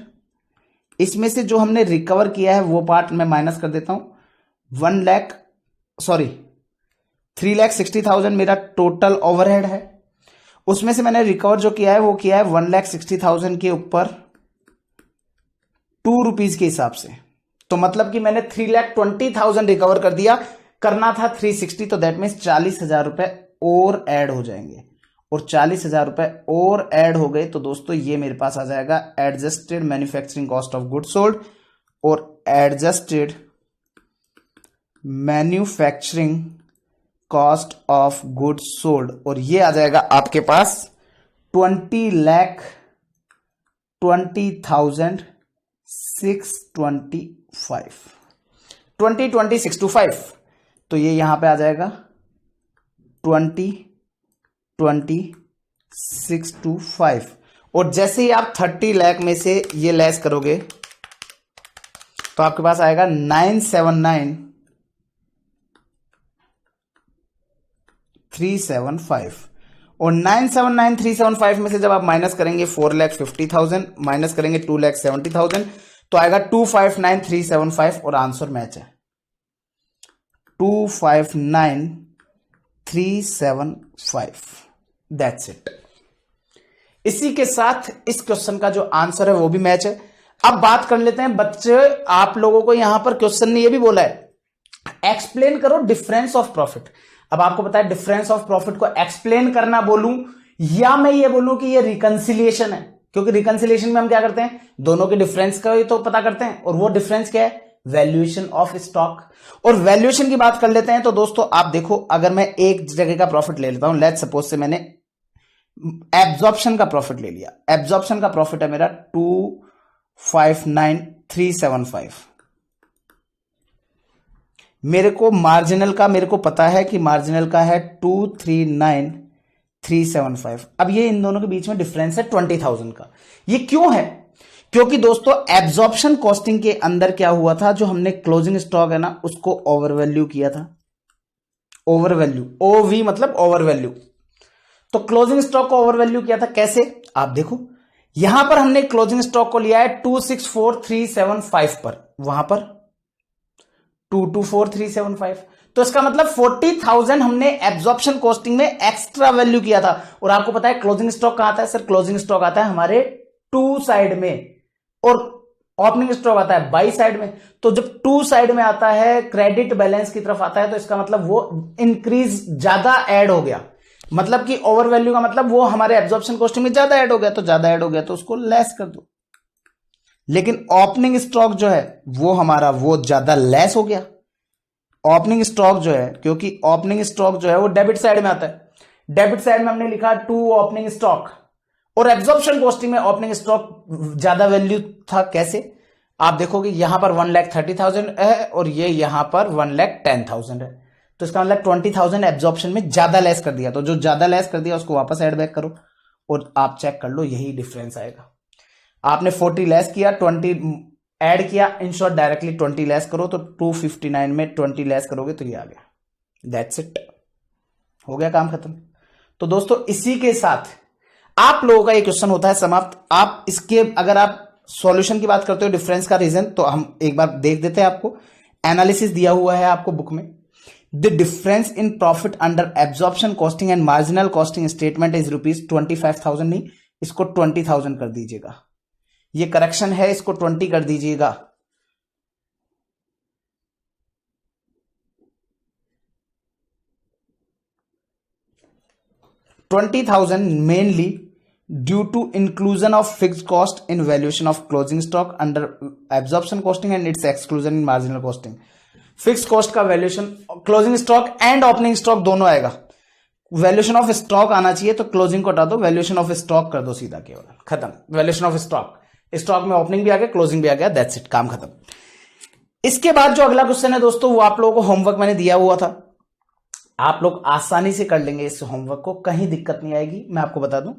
इसमें से जो हमने रिकवर किया है वो पार्ट मैं माइनस कर देता हूं। 3,60,000 मेरा टोटल ओवरहेड है, उसमें से मैंने रिकवर जो किया है वो किया है 1,60,000 के ऊपर 2 रुपीज के हिसाब से। तो मतलब कि मैंने 3,20,000 रिकवर कर दिया, करना था 360, तो दैट मीन्स 40,000 रुपए और ऐड हो जाएंगे। और 40,000 रुपए और ऐड हो गए तो दोस्तों ये मेरे पास आ जाएगा adjusted manufacturing cost of good sold और adjusted manufacturing cost of good sold. और ये आ जाएगा आपके पास 20,20,625 तो ये यहां पे आ जाएगा 20,20,625। और जैसे ही आप 30 लाख में से ये लेस करोगे तो आपके पास आएगा 979,375। और 979,375 में से जब आप माइनस करेंगे 4,50,000 माइनस करेंगे 2,70,000 तो आएगा 259,375 और आंसर मैच है 259,375। That's it. इसी के साथ इस क्वेश्चन का जो आंसर है वो भी मैच है। अब बात कर लेते हैं बच्चे, आप लोगों को यहां पर क्वेश्चन ने ये भी बोला है एक्सप्लेन करो डिफरेंस ऑफ प्रॉफिट। अब आपको पता है डिफरेंस ऑफ प्रॉफिट को एक्सप्लेन करना बोलूं या मैं ये बोलूं कि ये रिकंसिलिएशन है, क्योंकि रिकंसिलिएशन में हम क्या करते हैं, दोनों के डिफरेंस का ही तो पता करते हैं। और वो डिफरेंस क्या है, वैल्यूएशन ऑफ स्टॉक। और वैल्यूएशन की बात कर लेते हैं तो दोस्तों आप देखो, अगर मैं एक जगह का प्रॉफिट ले लेता हूं, लेट्स सपोज से मैंने एब्जॉर्प्शन का प्रॉफिट ले लिया। एब्जॉर्प्शन का प्रॉफिट है मेरा 259,375। मेरे को मार्जिनल का मेरे को पता है कि मार्जिनल का है 239,375। अब ये इन दोनों के बीच में डिफरेंस है 20,000 का। ये क्यों है, क्योंकि दोस्तों एब्जॉर्प्शन कॉस्टिंग के अंदर क्या हुआ था, जो हमने क्लोजिंग स्टॉक है ना उसको ओवर वैल्यू किया था। ओवर वैल्यू, ओवी मतलब ओवर वैल्यू। तो क्लोजिंग स्टॉक को ओवर वैल्यू किया था कैसे, आप देखो यहां पर हमने क्लोजिंग स्टॉक को लिया है 264,375 पर, वहां पर 224,375। तो इसका मतलब 40,000 हमने एब्जॉर्प्शन कॉस्टिंग में एक्स्ट्रा वैल्यू किया था। और आपको पता है क्लोजिंग स्टॉक कहां आता है सर, क्लोजिंग स्टॉक आता है हमारे टू साइड में और ओपनिंग स्टॉक आता है बाई साइड में। तो जब टू साइड में आता है, क्रेडिट बैलेंस की तरफ आता है, तो इसका मतलब वो इंक्रीज ज्यादा ऐड हो गया, मतलब कि ओवर वैल्यू का मतलब वो हमारे एब्जॉर्प्शन कॉस्टिंग में ज्यादा ऐड हो गया। तो ज्यादा ऐड हो गया तो उसको लेस कर दो। लेकिन ओपनिंग स्टॉक जो है वो हमारा वो ज्यादा लेस हो गया। ओपनिंग स्टॉक जो है, क्योंकि ओपनिंग स्टॉक जो है वो डेबिट साइड में आता है, डेबिट साइड में हमने लिखा 2 ओपनिंग स्टॉक। और एब्जॉर्प्शन कॉस्टिंग में ओपनिंग स्टॉक ज्यादा वैल्यू था। कैसे, आप देखोगे यहां पर 1,30,000 है और ये यहां पर 1,10,000 है। तो इसका मतलब 20,000 एब्जॉर्प्शन में ज्यादा लेस कर दिया। तो जो ज्यादा लेस कर दिया उसको वापस ऐड बैक करो और आप चेक कर लो, यही डिफरेंस आएगा। आपने 40 लेस किया, 20 ऐड किया, इन शॉर्ट डायरेक्टली 20 लेस करो तो 259 में 20 लेस करोगे तो ये आ गया। दैट्स इट, हो गया काम खत्म। तो दोस्तों इसी के साथ आप लोगों का ये क्वेश्चन होता है समाप्त। आप इसके अगर आप सॉल्यूशन की बात करते हो डिफरेंस का रीजन, तो हम एक बार देख देते हैं। आपको एनालिसिस दिया हुआ है आपको बुक में, the difference in profit under absorption costing and marginal costing statement is ₹25,000, नहीं इसको 20,000 कर दीजिएगा। ये करेक्शन है, इसको 20 कर दीजिएगा। $20,000 mainly due to inclusion of fixed cost in valuation of closing stock under absorption costing and its exclusion in marginal costing। Fix cost का valuation closing stock and opening stock दोनों आएगा। वैल्यूएशन ऑफ स्टॉक आना चाहिए तो closing को हटा दो, valuation of stock कर दो सीधा, केवल खत्म। वैल्यूएशन ऑफ स्टॉक, स्टॉक में ओपनिंग भी आ गया, क्लोजिंग भी आ गया, दैट्स इट, काम खत्म। इसके बाद जो अगला क्वेश्चन है दोस्तों, वो आप लोगों को होमवर्क मैंने दिया हुआ था, आप लोग आसानी से कर लेंगे इस होमवर्क को, कहीं दिक्कत नहीं आएगी। मैं आपको बता दूं,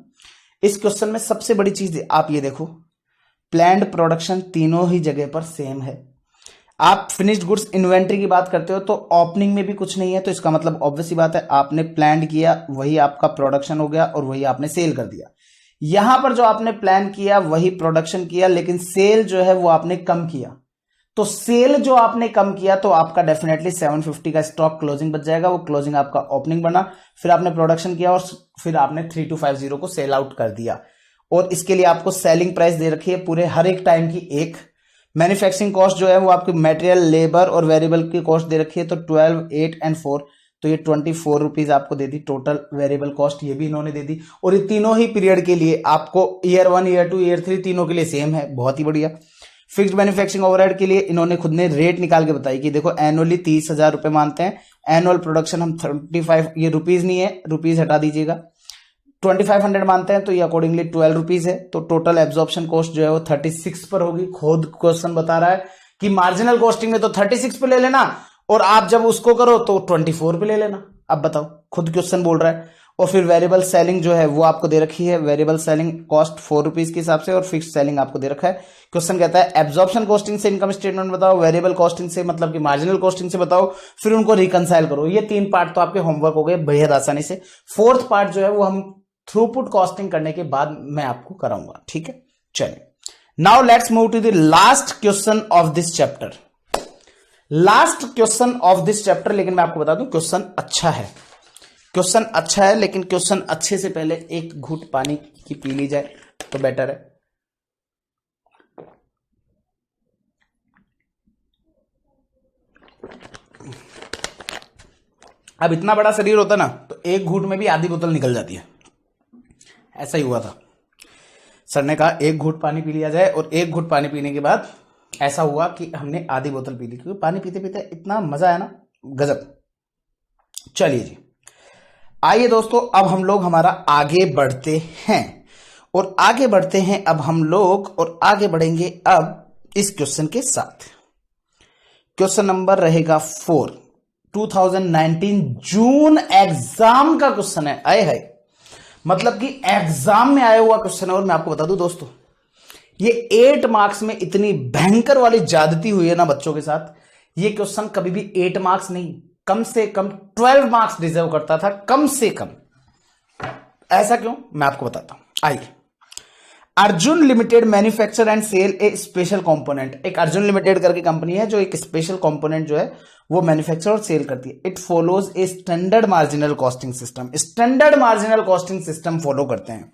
इस क्वेश्चन में सबसे बड़ी चीज आप ये देखो, प्लान्ड प्रोडक्शन तीनों ही जगह पर सेम है। आप फिनिश्ड गुड्स इन्वेंट्री की बात करते हो तो ओपनिंग में भी कुछ नहीं है, तो इसका मतलब ऑब्वियस सी बात है, आपने प्लान किया वही आपका प्रोडक्शन हो गया और वही आपने सेल कर दिया। यहां पर जो आपने प्लान किया वही प्रोडक्शन किया, लेकिन सेल जो है वो आपने कम किया। तो सेल जो आपने कम किया तो आपका डेफिनेटली 750 का स्टॉक क्लोजिंग बच जाएगा, वो क्लोजिंग आपका ओपनिंग बना, फिर आपने प्रोडक्शन किया और फिर आपने 3250 को सेल आउट कर दिया। और इसके लिए आपको सेलिंग प्राइस दे रखी है पूरे हर एक टाइम की एक। मैन्युफैक्चरिंग कॉस्ट जो है वो आपकी मटेरियल, लेबर और वेरिएबल की कॉस्ट दे रखी है, तो 12, 8 एंड 4, तो ये 24 रुपीज आपको दे दी टोटल वेरिएबल कॉस्ट, ये भी इन्होंने दे दी। और ये तीनों ही पीरियड के लिए आपको ईयर 1, ईयर 2, ईयर 3 तीनों के लिए सेम है, बहुत ही बढ़िया। फिक्स्ड मैन्युफैक्चरिंग ओवरहेड के लिए इन्होंने खुद ने रेट निकाल के बताई कि देखो एनुअली 30,000 रुपए मानते हैं, एनुअल प्रोडक्शन हम 35, ये रुपीज नहीं है, रुपीज हटा दीजिएगा, 2500 मानते हैं, तो ये अकॉर्डिंगली 12 रुपीज है। तो टोटल एब्जॉर्प्शन कॉस्ट जो है वो 36 पर होगी। खुद क्वेश्चन बता रहा है कि मार्जिनल कॉस्टिंग में तो 36 पे ले लेना, और आप जब उसको करो तो 24 पे ले लेना। अब बताओ, खुद क्वेश्चन बोल रहा है। और फिर वेरिएबल सेलिंग जो है वो आपको दे रखी है, वेरिएबल सेलिंग कॉस्ट 4 रुपीज के हिसाब से, और फिक्स्ड सेलिंग आपको दे रखा है। क्वेश्चन कहता है एब्जॉर्प्शन कॉस्टिंग से इनकम स्टेटमेंट बताओ, वेरिएबल कॉस्टिंग से मतलब कि मार्जिनल कॉस्टिंग से बताओ, फिर उनको रिकंसाइल करो। ये 3 पार्ट तो आपके होमवर्क हो गए बेहद आसानी से। 4th पार्ट जो है वो हम थ्रूपुट कॉस्टिंग करने के बाद मैं आपको कराऊंगा, ठीक है। चलिए, now let's move to the last question of this chapter. Last question of this chapter, लेकिन मैं आपको बता दूं क्वेश्चन अच्छा है, क्वेश्चन अच्छा है, लेकिन क्वेश्चन अच्छे से पहले एक घूंट पानी की पी ली जाए तो बेटर है। अब इतना बड़ा शरीर होता ना तो एक घूंट में भी आधी बोतल निकल जाती है, ऐसा ही हुआ था। सर ने कहा एक घूंट पानी पी लिया जाए, और एक घूंट पानी पीने के बाद ऐसा हुआ कि हमने आधी बोतल पी ली, क्योंकि पानी पीते पीते इतना मजा आया ना, गजब। चलिए जी, आइए दोस्तों, अब हम लोग हमारा आगे बढ़ते हैं, और आगे बढ़ते हैं अब हम लोग, और आगे बढ़ेंगे अब इस क्वेश्चन के साथ। क्वेश्चन नंबर रहेगा 4, 2019 जून एग्जाम का क्वेश्चन है। आए है, मतलब कि एग्जाम में आया हुआ क्वेश्चन है। और मैं आपको बता दूं दोस्तों, ये 8 मार्क्स में इतनी भयंकर वाली ज्यादती हुई है ना बच्चों के साथ, ये क्वेश्चन कभी भी 8 मार्क्स नहीं, कम से कम 12 मार्क्स डिजर्व करता था, कम से कम। ऐसा क्यों, मैं आपको बताता हूं। आइए, Arjun limited manufacture and sell a special component. एक अर्जुन लिमिटेड करके कंपनी है जो एक स्पेशल कंपोनेंट जो है वो मैन्युफैक्चर और सेल करती है। It follows a standard marginal costing system. Standard marginal costing system follow करते हैं।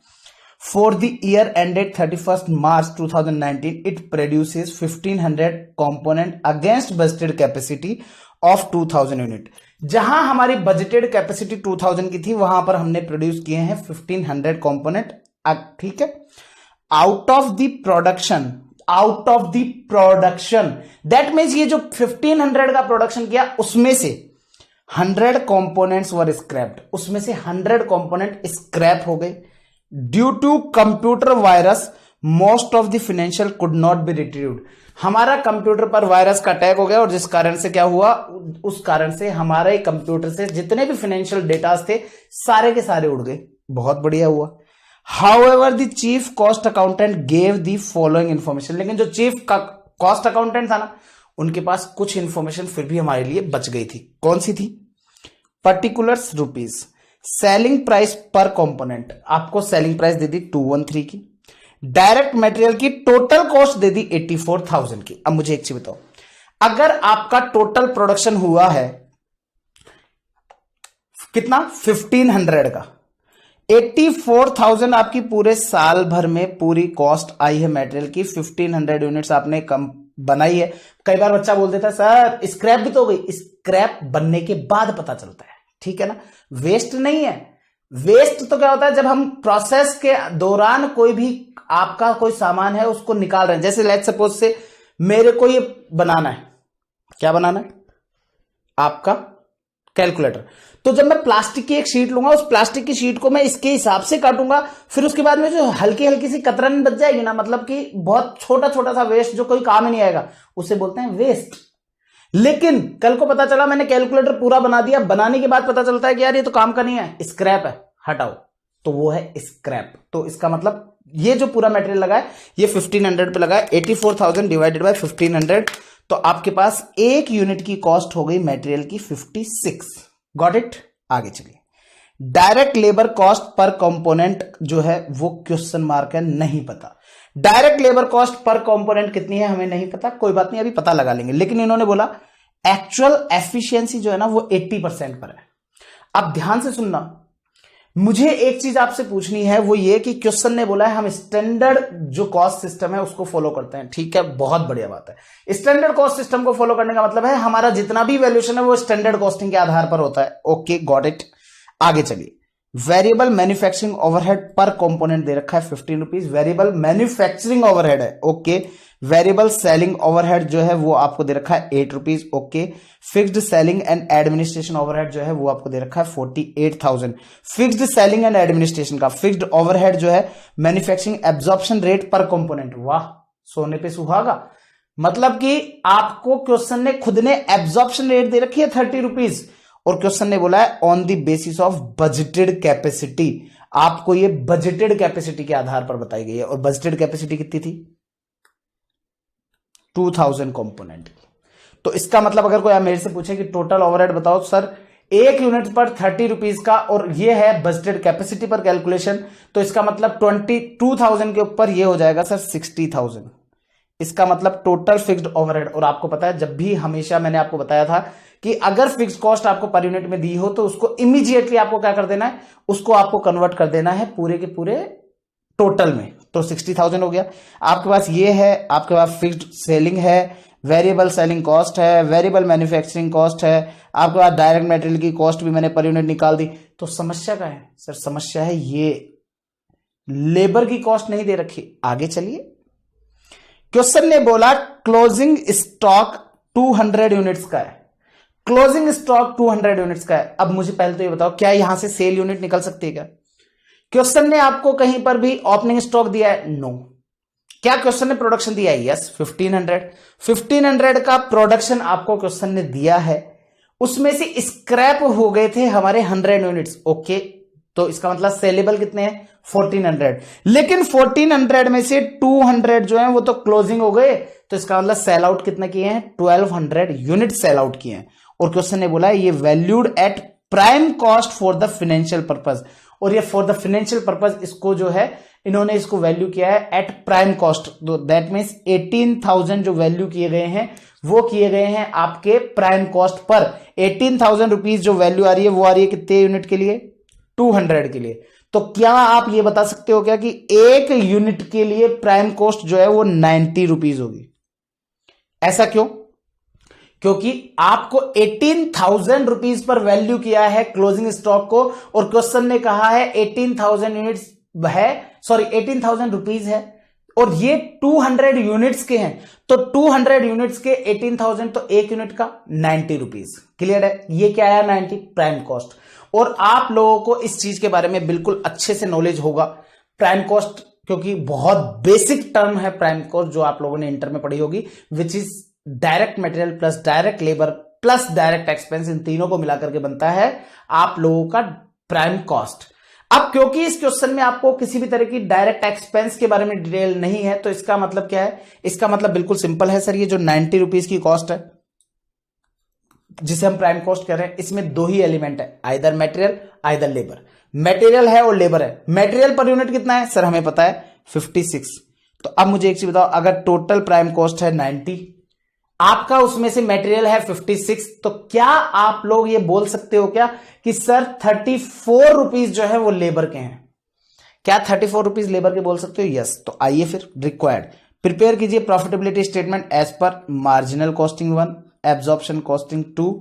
For the year ended 31 March 2019 it produces 1500 component against budgeted capacity of 2000 unit. जहां हमारी बजटेड कैपेसिटी 2000 की थी, वहां पर हमने प्रोड्यूस किए हैं 1500 कंपोनेंट, ठीक है। Out of the production, out of the production, that means ये जो 1500 का प्रोडक्शन किया उसमें से 100 कंपोनेंट्स वर स्क्रैप्ड, उसमें से 100 कंपोनेंट स्क्रैप हो गए। Due to computer virus most of the financial could not be retrieved. हमारा कंप्यूटर पर वायरस का अटैक हो गया, और जिस कारण से क्या हुआ, उस कारण से हमारे कंप्यूटर से जितने भी फाइनेंशियल डेटा थे सारे के सारे उड़ गए। बहुत बढ़िया हुआ। However the chief cost accountant gave the following information. लेकिन जो चीफ का कॉस्ट अकाउंटेंट था ना, उनके पास कुछ इंफॉर्मेशन फिर भी हमारे लिए बच गई थी। कौन सी थी? पर्टिकुलर्स रुपीज, सेलिंग प्राइस पर कंपोनेंट, आपको सेलिंग प्राइस दे दी 213 की, डायरेक्ट मटेरियल की टोटल कॉस्ट दे दी 84,000 की। अब मुझे एक चीज बताओ, अगर आपका टोटल प्रोडक्शन हुआ है कितना, 1500 का, 84,000 आपकी पूरे साल भर में पूरी कॉस्ट आई है मटेरियल की, 1500 यूनिट्स आपने कम बनाई है। कई बार बच्चा बोल देता है सर स्क्रैप भी तो हो गई। स्क्रैप बनने के बाद पता चलता है, ठीक है ना, वेस्ट नहीं है। वेस्ट तो क्या होता है, जब हम प्रोसेस के दौरान कोई भी आपका कोई सामान है उसको निकाल रहे हैं। जैसे लेट्स सपोज से मेरे को ये बनाना है, क्या बनाना है आपका, कैलकुलेटर। तो जब मैं प्लास्टिक की एक शीट लूंगा, उस प्लास्टिक की शीट को मैं इसके हिसाब से काटूंगा, फिर उसके बाद में जो हल्की हल्की सी कतरन बच जाएगी ना, मतलब कि बहुत छोटा छोटा सा वेस्ट जो कोई काम ही नहीं आएगा, उसे बोलते हैं वेस्ट। लेकिन कल को पता चला मैंने कैलकुलेटर पूरा बना दिया, बनाने के बाद पता चलता है कि यार ये तो काम का नहीं है, स्क्रैप है, हटाओ, तो वो है स्क्रैप। तो इसका मतलब ये जो पूरा मटेरियल लगा है ये 1500 पे लगा है, 84,000 डिवाइडेड बाय 1500, तो आपके पास एक यूनिट की कॉस्ट हो गई मटेरियल की 56। Got it. आगे चलिए, direct labour cost per component जो है वो क्वेश्चन मार्क है, नहीं पता। Direct labour cost per component कितनी है हमें नहीं पता, कोई बात नहीं, अभी पता लगा लेंगे। लेकिन इन्होंने बोला एक्चुअल एफिशिएंसी जो है ना वो 80% पर है। अब ध्यान से सुनना, मुझे एक चीज आपसे पूछनी है, वो ये कि क्वेश्चन ने बोला है हम स्टैंडर्ड जो कॉस्ट सिस्टम है उसको फॉलो करते हैं। ठीक है, बहुत बढ़िया बात है। स्टैंडर्ड कॉस्ट सिस्टम को फॉलो करने का मतलब है हमारा जितना भी वैल्यूएशन है वो स्टैंडर्ड कॉस्टिंग के आधार पर होता है। Okay, got it. आगे चलिए, वेरिएबल मैन्युफैक्चरिंग ओवरहेड पर कंपोनेंट दे रखा है 15 रुपीज, वेरिएबल मैन्युफैक्चरिंग ओवरहेड है। ओके, वेरिएबल सेलिंग ओवरहेड जो है वो आपको दे रखा है 8 rupees. Okay, fixed selling and administration overhead जो है वो आपको दे रखा है 48,000। फिक्स्ड सेलिंग एंड एडमिनिस्ट्रेशन का फिक्स्ड ओवरहेड जो है मैन्युफैक्चरिंग एब्जॉर्प्शन रेट पर कंपोनेंट, वाह सोने पे सुहागा। मतलब कि आपको क्वेश्चन ने खुद ने एब्जॉर्प्शन रेट दे रखी है 30 रुपीज, और क्वेश्चन ने बोला है on the basis of budgeted capacity. आपको ये बजटेड कैपेसिटी के आधार पर बताई गई है, और बजटेड कैपेसिटी कितनी थी 2000 कंपोनेंट की। तो इसका मतलब अगर कोई मेरे से पूछे कि टोटल ओवरहेड बताओ सर एक यूनिट पर 30 रुपीज का, और ये है बजटेड कैपेसिटी पर कैलकुलेशन, तो इसका मतलब 22,000 के ऊपर ये हो जाएगा सर 60,000। इसका मतलब टोटल फिक्स्ड ओवरहेड। और आपको पता है जब भी हमेशा मैंने आपको बताया था कि अगर फिक्स कॉस्ट आपको पर यूनिट में दी हो तो उसको इमीडिएटली आपको क्या कर देना है, उसको आपको कन्वर्ट कर देना है पूरे के पूरे टोटल में। तो 60,000 हो गया। आपके पास ये है, आपके पास फिक्स्ड सेलिंग है, वेरिएबल सेलिंग कॉस्ट है, वेरिएबल मैन्युफैक्चरिंग कॉस्ट है, आपके पास डायरेक्ट मटेरियल की कॉस्ट भी मैंने पर यूनिट निकाल दी। तो समस्या क्या है सर? समस्या है ये लेबर की कॉस्ट नहीं दे रखी। आगे चलिए, क्वेश्चन ने बोला क्लोजिंग स्टॉक 200 यूनिट्स का है। क्लोजिंग स्टॉक 200 यूनिट्स का है। अब मुझे पहले तो ये बताओ क्या यहां से सेल यूनिट निकल सकती है क्या? क्वेश्चन ने आपको कहीं पर भी ओपनिंग स्टॉक दिया है? नो। क्या क्वेश्चन ने प्रोडक्शन दिया है? यस, 1500 का प्रोडक्शन आपको क्वेश्चन ने दिया है। उसमें से स्क्रैप हो गए थे हमारे 100 यूनिट्स। ओके, तो इसका मतलब सेलेबल कितने हैं? 1400। लेकिन 1400 में से 200 जो है वो तो क्लोजिंग हो गए, तो इसका मतलब सेल आउट कितना किए हैं? 1200 यूनिट सेल आउट किए हैं। और क्वेश्चन ने बोला है ये valued at prime cost for the financial purpose, और ये फॉर द फाइनेंशियल पर्पज इसको जो है इन्होंने इसको वैल्यू किया है at prime cost. That means 18,000 जो वैल्यू किए गए हैं वो किए गए हैं आपके प्राइम कॉस्ट पर। 18,000 रुपीज जो वैल्यू आ रही है वो आ रही है कितने यूनिट के लिए? 200 के लिए। तो क्या आप ये बता सकते हो क्या कि एक यूनिट के लिए प्राइम कॉस्ट जो है वो 90 रुपीज होगी? ऐसा क्यों? क्योंकि आपको 18,000 रुपीज पर वैल्यू किया है क्लोजिंग स्टॉक को, और क्वेश्चन ने कहा है 18,000 यूनिट्स है, सॉरी 18,000 रुपीज है, और ये 200 यूनिट्स के हैं। तो 200 यूनिट्स के 18,000, तो एक यूनिट का 90 रुपीज। क्लियर है? ये क्या आया? 90 प्राइम कॉस्ट। और आप लोगों को इस चीज के बारे में बिल्कुल अच्छे से नॉलेज होगा प्राइम कॉस्ट, क्योंकि बहुत बेसिक टर्म है प्राइम कॉस्ट जो आप लोगों ने इंटर में पढ़ी होगी, which is direct material plus direct labour plus direct expense, इन तीनों को मिलाकर के बनता है आप लोगों का प्राइम कॉस्ट। अब क्योंकि इस क्वेश्चन में आपको किसी भी तरह की डायरेक्ट एक्सपेंस के बारे में डिटेल नहीं है, तो इसका मतलब क्या है? इसका मतलब बिल्कुल सिंपल है सर, ये जो 90 रुपीज की कॉस्ट है जिसे हम प्राइम कॉस्ट कह रहे हैं, इसमें दो ही एलिमेंट है, either material either labour. Material है और लेबर है। मटेरियल पर यूनिट कितना है सर? हमें पता है 56। तो अब मुझे एक चीज बताओ, अगर टोटल प्राइम कॉस्ट है 90, आपका उसमें से मटेरियल है 56, तो क्या आप लोग ये बोल सकते हो क्या कि सर 34 रुपीज जो है वो लेबर के हैं? क्या 34 रुपीज लेबर के बोल सकते हो? यस। तो आइए फिर रिक्वायर्ड प्रिपेयर कीजिए profitability statement as per marginal costing 1, absorption costing 2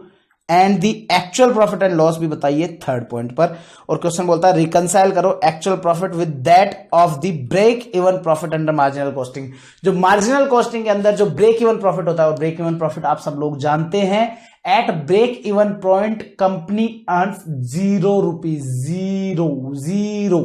and the actual profit and loss भी बताइए थर्ड पॉइंट पर। और क्वेश्चन बोलता है रिकंसाइल करो actual profit with that of the break even profit under marginal costing. जो marginal costing के अंदर जो ब्रेक इवन प्रॉफिट होता है, और ब्रेक इवन प्रॉफिट आप सब लोग जानते हैं, at break even point company earns 0 rupees. Zero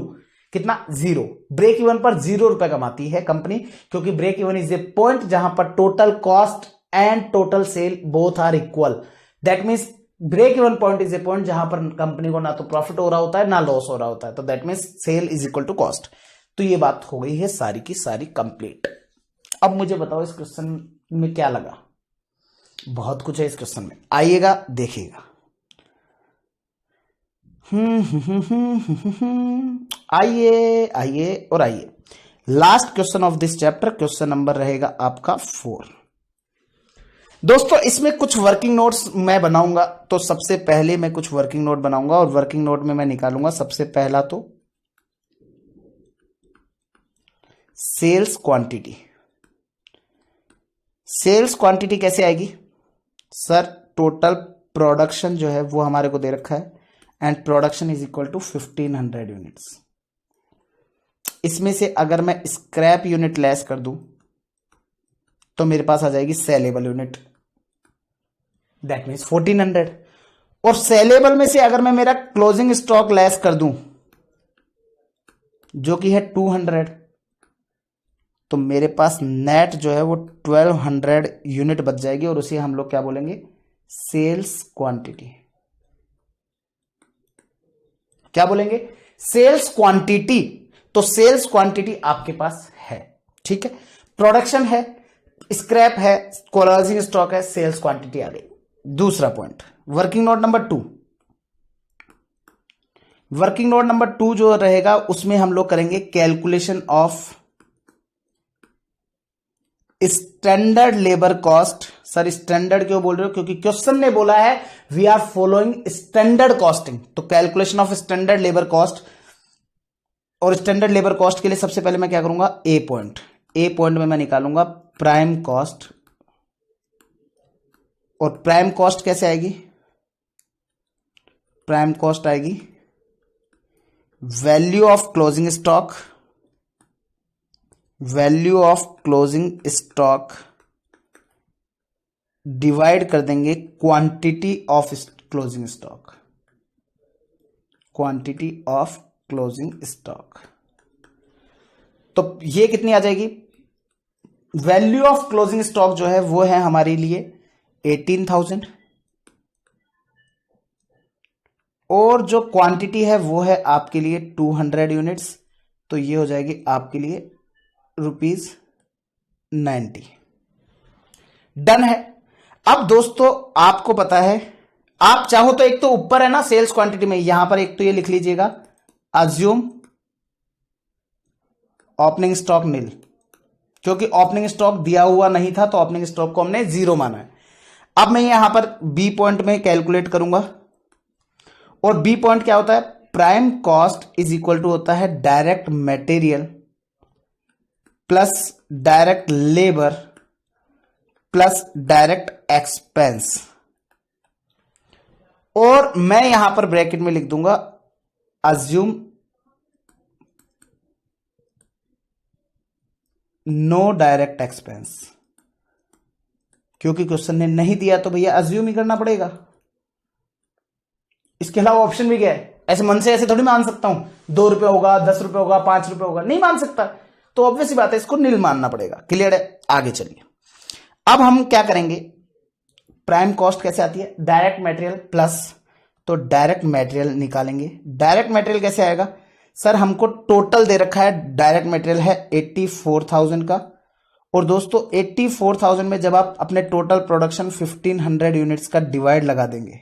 कितना? 0। ब्रेक इवन पर 0 रुपए कमाती है कंपनी, क्योंकि break even is a point जहां पर total cost and total sale both are equal, that means break even point is a point जहां पर कंपनी को ना तो प्रॉफिट हो रहा होता है ना लॉस हो रहा होता है, तो that means sale is equal to cost. तो ये बात हो गई है सारी की सारी कंप्लीट। अब मुझे बताओ इस क्वेश्चन में क्या लगा, बहुत कुछ है इस क्वेश्चन में, आइएगा देखिएगा। आइए आइए और आइए, last question of this chapter, question number रहेगा आपका 4। दोस्तों इसमें कुछ वर्किंग नोट्स मैं बनाऊंगा, तो सबसे पहले मैं कुछ वर्किंग नोट बनाऊंगा और वर्किंग नोट में मैं निकालूंगा सबसे पहला तो सेल्स क्वांटिटी। सेल्स क्वांटिटी कैसे आएगी सर, टोटल प्रोडक्शन जो है वो हमारे को दे रखा है and production is equal to 1500 units. इसमें से अगर मैं स्क्रैप यूनिट लेस कर दूं तो मेरे पास आ जाएगी सेलेबल यूनिट, दैट मीन्स 1400। और सेलेबल में से अगर मैं मेरा क्लोजिंग स्टॉक लेस कर दूं जो कि है 200, तो मेरे पास नेट जो है वो 1200 यूनिट बच जाएगी और उसे हम लोग क्या बोलेंगे, सेल्स क्वांटिटी। क्या बोलेंगे, सेल्स क्वांटिटी। तो सेल्स क्वांटिटी आपके पास है, ठीक है, प्रोडक्शन है, स्क्रैप है, क्लोजिंग स्टॉक है, सेल्स क्वांटिटी आ गई। दूसरा point working note number 2। Working note number 2 जो रहेगा उसमें हम लोग करेंगे calculation of standard labour cost. Sir standard क्यों बोल रहे हो, क्योंकि क्वेश्चन ने बोला है we are following standard costing, तो calculation of standard labour cost. और स्टैंडर्ड लेबर कॉस्ट के लिए सबसे पहले मैं क्या करूंगा, ए पॉइंट में मैं निकालूंगा प्राइम कॉस्ट। और प्राइम कॉस्ट कैसे आएगी, प्राइम कॉस्ट आएगी value of closing stock, value of closing stock divide कर देंगे quantity of closing stock, quantity of closing stock. तो ये कितनी आ जाएगी, वैल्यू ऑफ क्लोजिंग स्टॉक जो है वो है हमारे लिए 18,000 और जो क्वांटिटी है वो है आपके लिए 200 यूनिट्स, तो ये हो जाएगी आपके लिए ₹90। डन है। अब दोस्तों आपको पता है, आप चाहो तो एक तो ऊपर है ना सेल्स क्वांटिटी में, यहां पर एक तो ये लिख लीजिएगा अज्यूम ओपनिंग स्टॉक नील, क्योंकि ओपनिंग स्टॉक दिया हुआ नहीं था तो ओपनिंग स्टॉक को हमने 0 माना है। अब मैं यहां पर बी पॉइंट में कैलकुलेट करूंगा और बी पॉइंट क्या होता है, prime cost is equal to होता है direct material plus direct labour plus direct expense. और मैं यहां पर ब्रैकेट में लिख दूंगा अज्यूम नो डायरेक्ट एक्सपेंस, क्योंकि क्वेश्चन ने नहीं दिया तो भैया अज्यूम ही करना पड़ेगा, इसके अलावा ऑप्शन भी क्या है, ऐसे मन से ऐसे थोड़ी मान सकता हूं 2 रुपए होगा, 10 रुपए होगा, 5 रुपए होगा, नहीं मान सकता, तो ऑब्वियस ही बात है इसको नील मानना पड़ेगा। क्लियर है, आगे चलिए। अब हम क्या करेंगे, प्राइम कॉस्ट कैसे आती है, डायरेक्ट मटेरियल प्लस, तो डायरेक्ट मटेरियल निकालेंगे। डायरेक्ट मटेरियल कैसे आएगा सर, हमको टोटल दे रखा है डायरेक्ट मटेरियल है 84,000 का, और दोस्तों 84,000 में जब आप अपने टोटल प्रोडक्शन 1500 यूनिट्स का डिवाइड लगा देंगे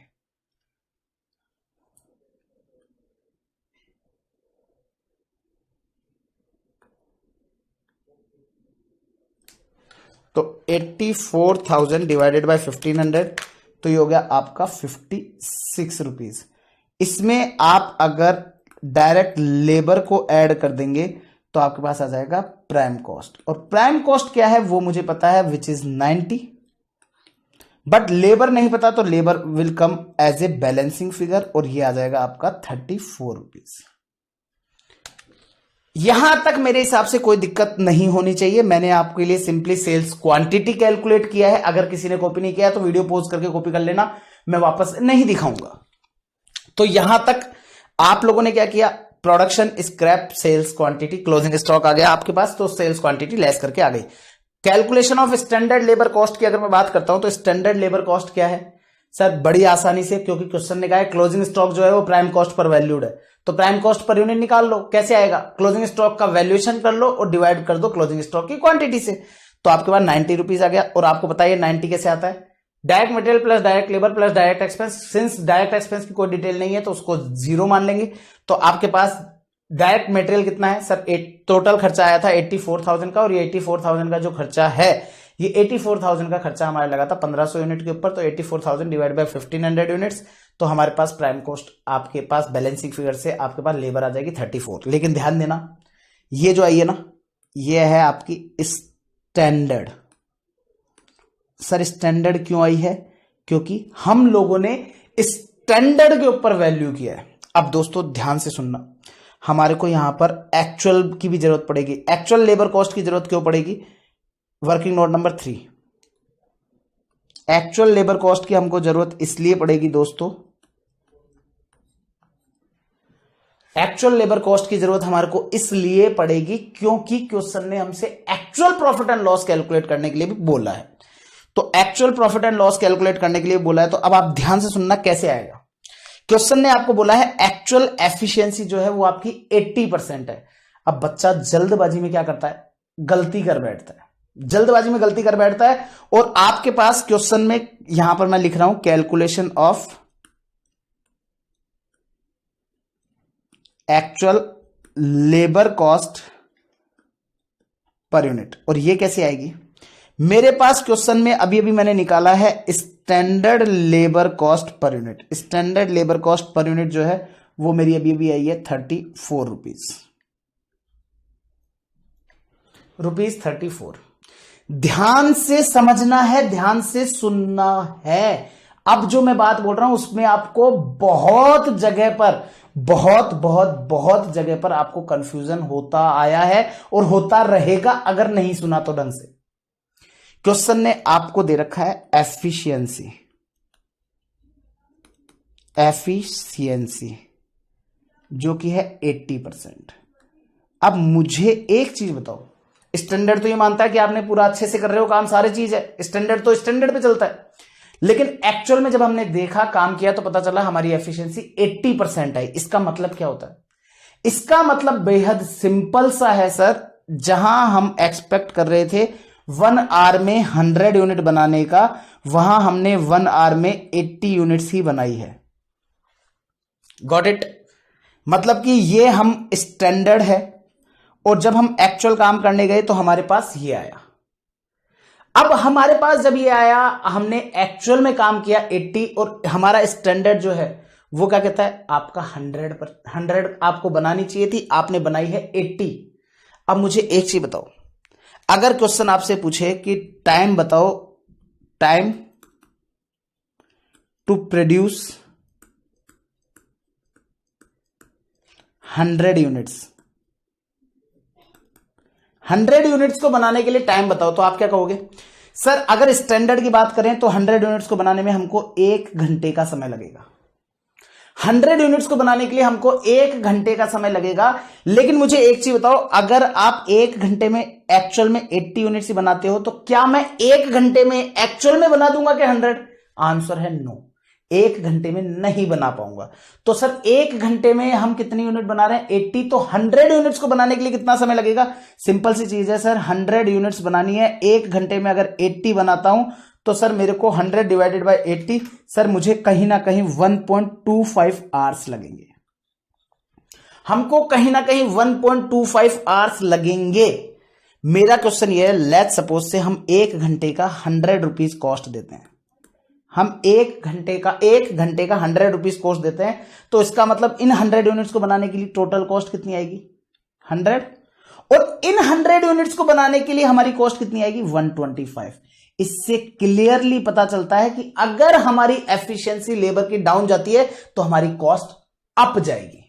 तो 84,000 डिवाइडेड बाय 1500, तो ये हो गया आपका 56 रुपीज। इसमें आप अगर डायरेक्ट लेबर को ऐड कर देंगे तो आपके पास आ जाएगा प्राइम कॉस्ट, और प्राइम कॉस्ट क्या है वो मुझे पता है विच इज 90, बट लेबर नहीं पता, तो labour will come as a balancing figure और ये आ जाएगा आपका 34 रुपीज। यहां तक मेरे हिसाब से कोई दिक्कत नहीं होनी चाहिए। मैंने आपके लिए सिंपली सेल्स क्वांटिटी कैलकुलेट किया है, अगर किसी ने कॉपी नहीं किया तो वीडियो पॉज करके कॉपी कर लेना, मैं वापस नहीं दिखाऊंगा। तो यहां तक आप लोगों ने क्या किया, production, scrap, sales quantity, closing stock आ गया आपके पास, तो सेल्स क्वांटिटी लेस करके आ गई। Calculation of standard labour cost की अगर मैं बात करता हूं तो स्टैंडर्ड लेबर कॉस्ट क्या है सर, बड़ी आसानी से, क्योंकि क्वेश्चन ने कहा है क्लोजिंग स्टॉक जो है वो प्राइम कॉस्ट पर वैल्यूड है, तो प्राइम कॉस्ट पर यूनिट निकाल लो। कैसे आएगा, क्लोजिंग स्टॉक का वैल्यूएशन कर लो और डिवाइड कर दो क्लोजिंग स्टॉक की क्वांटिटी से, तो आपके पास 90 रुपीज आ गया। और आपको बताइए 90 कैसे आता है, direct material plus direct labour plus direct expense. Since direct expense की कोई डिटेल नहीं है तो उसको जीरो मान लेंगे। तो आपके पास डायरेक्ट मटेरियल कितना है सर, टोटल खर्चा आया था 84,000 का, और ये 84,000 का जो खर्चा है, ये 84,000 का खर्चा हमारा लगा था 1500 यूनिट के ऊपर, तो 84,000 डिवाइड बाय 1500 यूनिट्स, तो हमारे पास प्राइम कॉस्ट आपके पास बैलेंसिंग फिगर से आपके पास लेबर आ जाएगी 34। लेकिन ध्यान देना, ये जो आई है ना, ये है आपकी स्टैंडर्ड। सर स्टैंडर्ड क्यों आई है, क्योंकि हम लोगों ने स्टैंडर्ड के ऊपर वैल्यू किया है। अब दोस्तों ध्यान से सुनना, हमारे को यहां पर एक्चुअल की भी जरूरत पड़ेगी। एक्चुअल लेबर कॉस्ट की जरूरत क्यों पड़ेगी, working note number 3, actual labour cost की हमको जरूरत इसलिए पड़ेगी दोस्तों, एक्चुअल लेबर कॉस्ट की जरूरत हमारे को इसलिए पड़ेगी क्योंकि क्वेश्चन ने हमसे actual profit and loss calculate करने के लिए भी बोला है। तो actual profit and loss calculate करने के लिए बोला है, तो अब आप ध्यान से सुनना कैसे आएगा। क्वेश्चन ने आपको बोला है एक्चुअल एफिशिएंसी जो है वो आपकी 80% है। अब बच्चा जल्दबाजी में क्या करता है, गलती कर बैठता है, जल्दबाजी में गलती कर बैठता है। और आपके पास क्वेश्चन में यहां पर मैं लिख रहा हूं calculation of actual labour cost per unit, और ये कैसे आएगी, मेरे पास क्वेश्चन में अभी अभी मैंने निकाला है standard labour cost per unit. Standard labour cost per unit जो है वो मेरी अभी अभी आई है 34 रुपीज 34। ध्यान से समझना है, ध्यान से सुनना है। अब जो मैं बात बोल रहा हूं उसमें आपको बहुत जगह पर बहुत जगह पर आपको कंफ्यूजन होता आया है और होता रहेगा अगर नहीं सुना तो ढंग से। क्वेश्चन ने आपको दे रखा है एफिशिएंसी जो कि है 80%। अब मुझे एक चीज बताओ, स्टैंडर्ड तो ये मानता है कि आपने पूरा अच्छे से कर रहे हो काम, सारी चीज है, स्टैंडर्ड तो स्टैंडर्ड पे चलता है। लेकिन एक्चुअल में जब हमने देखा, काम किया, तो पता चला हमारी एफिशिएंसी 80% आई। इसका मतलब क्या होता है, इसका मतलब बेहद सिंपल सा है सर। जहां हम एक्सपेक्ट कर रहे थे 1 आवर में 100 यूनिट बनाने का, वहां हमने 1 आवर में 80 यूनिट्स ही बनाई है। गॉट इट, मतलब कि ये हम स्टैंडर्ड है, और जब हम एक्चुअल काम करने गए तो हमारे पास ये आया। अब हमारे पास जब ये आया, हमने एक्चुअल में काम किया 80, और हमारा स्टैंडर्ड जो है वो क्या कहता है, आपका 100 आपको बनानी चाहिए थी, आपने बनाई है 80। अब मुझे एक चीज बताओ, अगर क्वेश्चन आपसे पूछे कि टाइम बताओ, time to produce 100 units, 100 units को बनाने के लिए टाइम बताओ, तो आप क्या कहोगे सर। अगर स्टैंडर्ड की बात करें तो 100 यूनिट्स को बनाने में हमको 1 घंटे का समय लगेगा। 100 यूनिट्स को बनाने के लिए हमको 1 घंटे का समय लगेगा। लेकिन मुझे एक चीज बताओ, अगर आप 1 घंटे में एक्चुअल में 80 यूनिट्स ही बनाते हो, तो क्या मैं 1 घंटे में एक्चुअल में बना दूंगा क्या 100? आंसर है नो, 1 घंटे में नहीं बना पाऊंगा। तो सर 1 घंटे में हम कितनी यूनिट बना रहे हैं, 80, तो 100 यूनिट्स को बनाने के लिए कितना समय लगेगा? सिंपल सी चीज है सर, 100 यूनिट्स बनानी है, 1 घंटे में अगर 80 बनाता हूं तो सर मेरे को 100 डिवाइडेड बाय 80, सर मुझे कहीं ना कहीं 1.25 आवर्स लगेंगे। हमको कहीं ना कहीं 1.25 आवर्स लगेंगे। मेरा क्वेश्चन ये है, लेट्स सपोज से हम 1 घंटे का 100 रुपीज कॉस्ट देते हैं, हम 1 घंटे का 100 रुपीज कॉस्ट देते हैं, तो इसका मतलब इन 100 यूनिट्स को बनाने के लिए टोटल कॉस्ट कितनी आएगी? 100। और इन 100 यूनिट्स को बनाने के लिए हमारी कॉस्ट कितनी आएगी? 125। इससे क्लियरली पता चलता है कि अगर हमारी एफिशिएंसी लेबर की डाउन जाती है तो हमारी कॉस्ट अप जाएगी,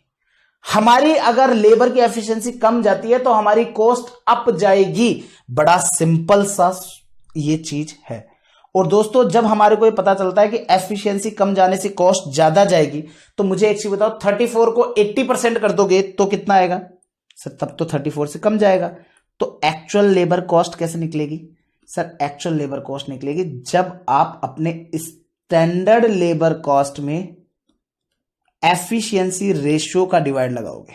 हमारी अगर लेबर की एफिशिएंसी कम जाती है तो हमारी कॉस्ट अप जाएगी। बड़ा सिंपल सा ये चीज है। और दोस्तों जब हमारे को ये पता चलता है कि एफिशिएंसी कम जाने से कॉस्ट ज्यादा जाएगी, तो मुझे एक चीज बताओ, 34 को 80% कर दोगे तो कितना आएगा? सर तब तो 34 से कम जाएगा। तो एक्चुअल लेबर कॉस्ट कैसे निकलेगी? सर एक्चुअल लेबर कॉस्ट निकलेगी जब आप अपने स्टैंडर्ड लेबर कॉस्ट में एफिशिएंसी रेशियो का डिवाइड लगाओगे,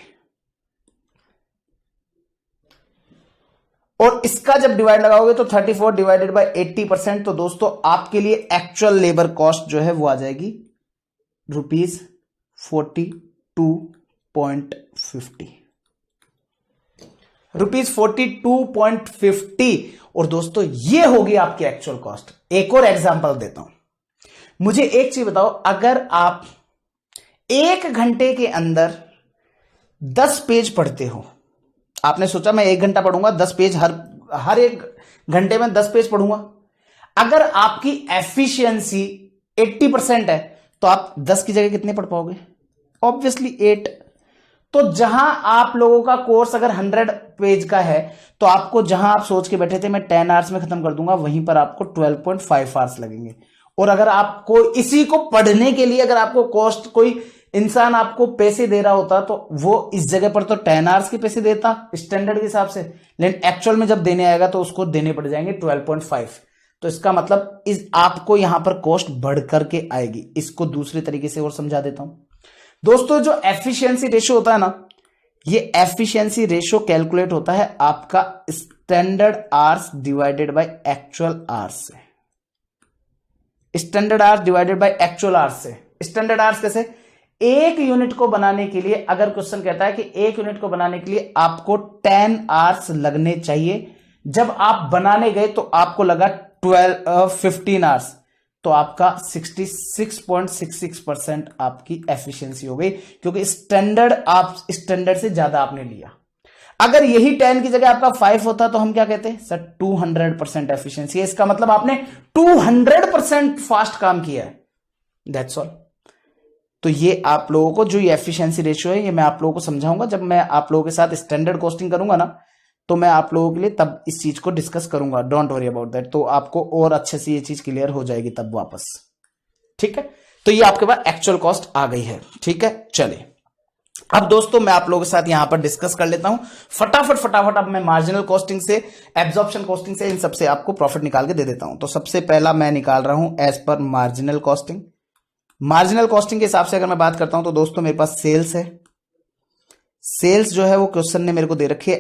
और इसका जब डिवाइड लगाओगे तो 34 डिवाइडेड बाय 80%, तो दोस्तों आपके लिए एक्चुअल लेबर कॉस्ट जो है वो आ जाएगी ₹42.50, ₹42.50। और दोस्तों ये होगी आपकी एक्चुअल कॉस्ट। एक और एग्जांपल देता हूं, मुझे एक चीज बताओ, अगर आप 1 घंटे के अंदर 10 पेज पढ़ते हो, आपने सोचा मैं 1 घंटा पढ़ूंगा 10 पेज, हर 1 घंटे में 10 पेज पढ़ूंगा। अगर आपकी एफिशिएंसी 80% है तो आप 10 की जगह कितने पढ़ पाओगे? ऑब्वियसली 8। तो जहां आप लोगों का कोर्स अगर 100 पेज का है तो आपको, जहां आप सोच के बैठे थे मैं 10 आवर्स में खत्म कर दूंगा, वहीं पर आपको 12.5 आवर्स लगेंगे। और अगर आपको इसी को पढ़ने के लिए अगर आपको कॉस्ट, कोई इंसान आपको पैसे दे रहा होता तो वो इस जगह पर तो 10 आवर्स के पैसे देता स्टैंडर्ड के हिसाब से, लेकिन एक्चुअल में जब देने आएगा तो उसको देने पड़ जाएंगे 12.5। तो इसका मतलब आपको यहां पर कॉस्ट बढ़ करके आएगी। इसको दूसरे तरीके से और समझा देता हूं दोस्तों। जो एफिशिएंसी रेशियो होता है ना, ये एफिशिएंसी रेशियो कैलकुलेट होता है आपका standard hours divided by actual hours से। Standard hours divided by actual hours से। स्टैंडर्ड आवर्स कैसे? एक यूनिट को बनाने के लिए, अगर क्वेश्चन कहता है कि एक यूनिट को बनाने के लिए आपको 10 आवर्स लगने चाहिए, जब आप बनाने गए तो आपको लगा 15 आवर्स, तो आपका 66.66% आपकी एफिशिएंसी हो गई, क्योंकि स्टैंडर्ड से ज्यादा आपने लिया। अगर यही 10 की जगह आपका 5 होता तो हम क्या कहते हैं? सर 200% एफिशिएंसी है। इसका मतलब आपने 200% फास्ट काम किया है। That's all. तो ये आप लोगों को जो ये एफिशिएंसी रेशियो है, ये मैं आप लोगों को समझाऊंगा जब मैं आप लोगों के साथ स्टैंडर्ड कॉस्टिंग करूंगा ना, तो मैं आप लोगों के लिए तब इस चीज को डिस्कस करूंगा। Don't worry about that. तो आपको और अच्छे से ये चीज क्लियर हो जाएगी तब वापस। ठीक है, तो ये आपके पास एक्चुअल कॉस्ट आ गई है। ठीक है, चलिए अब दोस्तों मैं आप लोगों के साथ यहां पर डिस्कस कर लेता हूं फटाफट। अब मैं मार्जिनल कॉस्टिंग से, एब्जॉर्प्शन कॉस्टिंग से, इन सबसे आपको प्रॉफिट निकाल के दे देता हूं। तो सबसे पहला मैं निकाल रहा हूं as per marginal costing. Marginal costing के हिसाब से अगर मैं बात करता हूं तो दोस्तों मेरे पास सेल्स है। सेल्स जो है वो क्वेश्चन ने मेरे को दे रखी है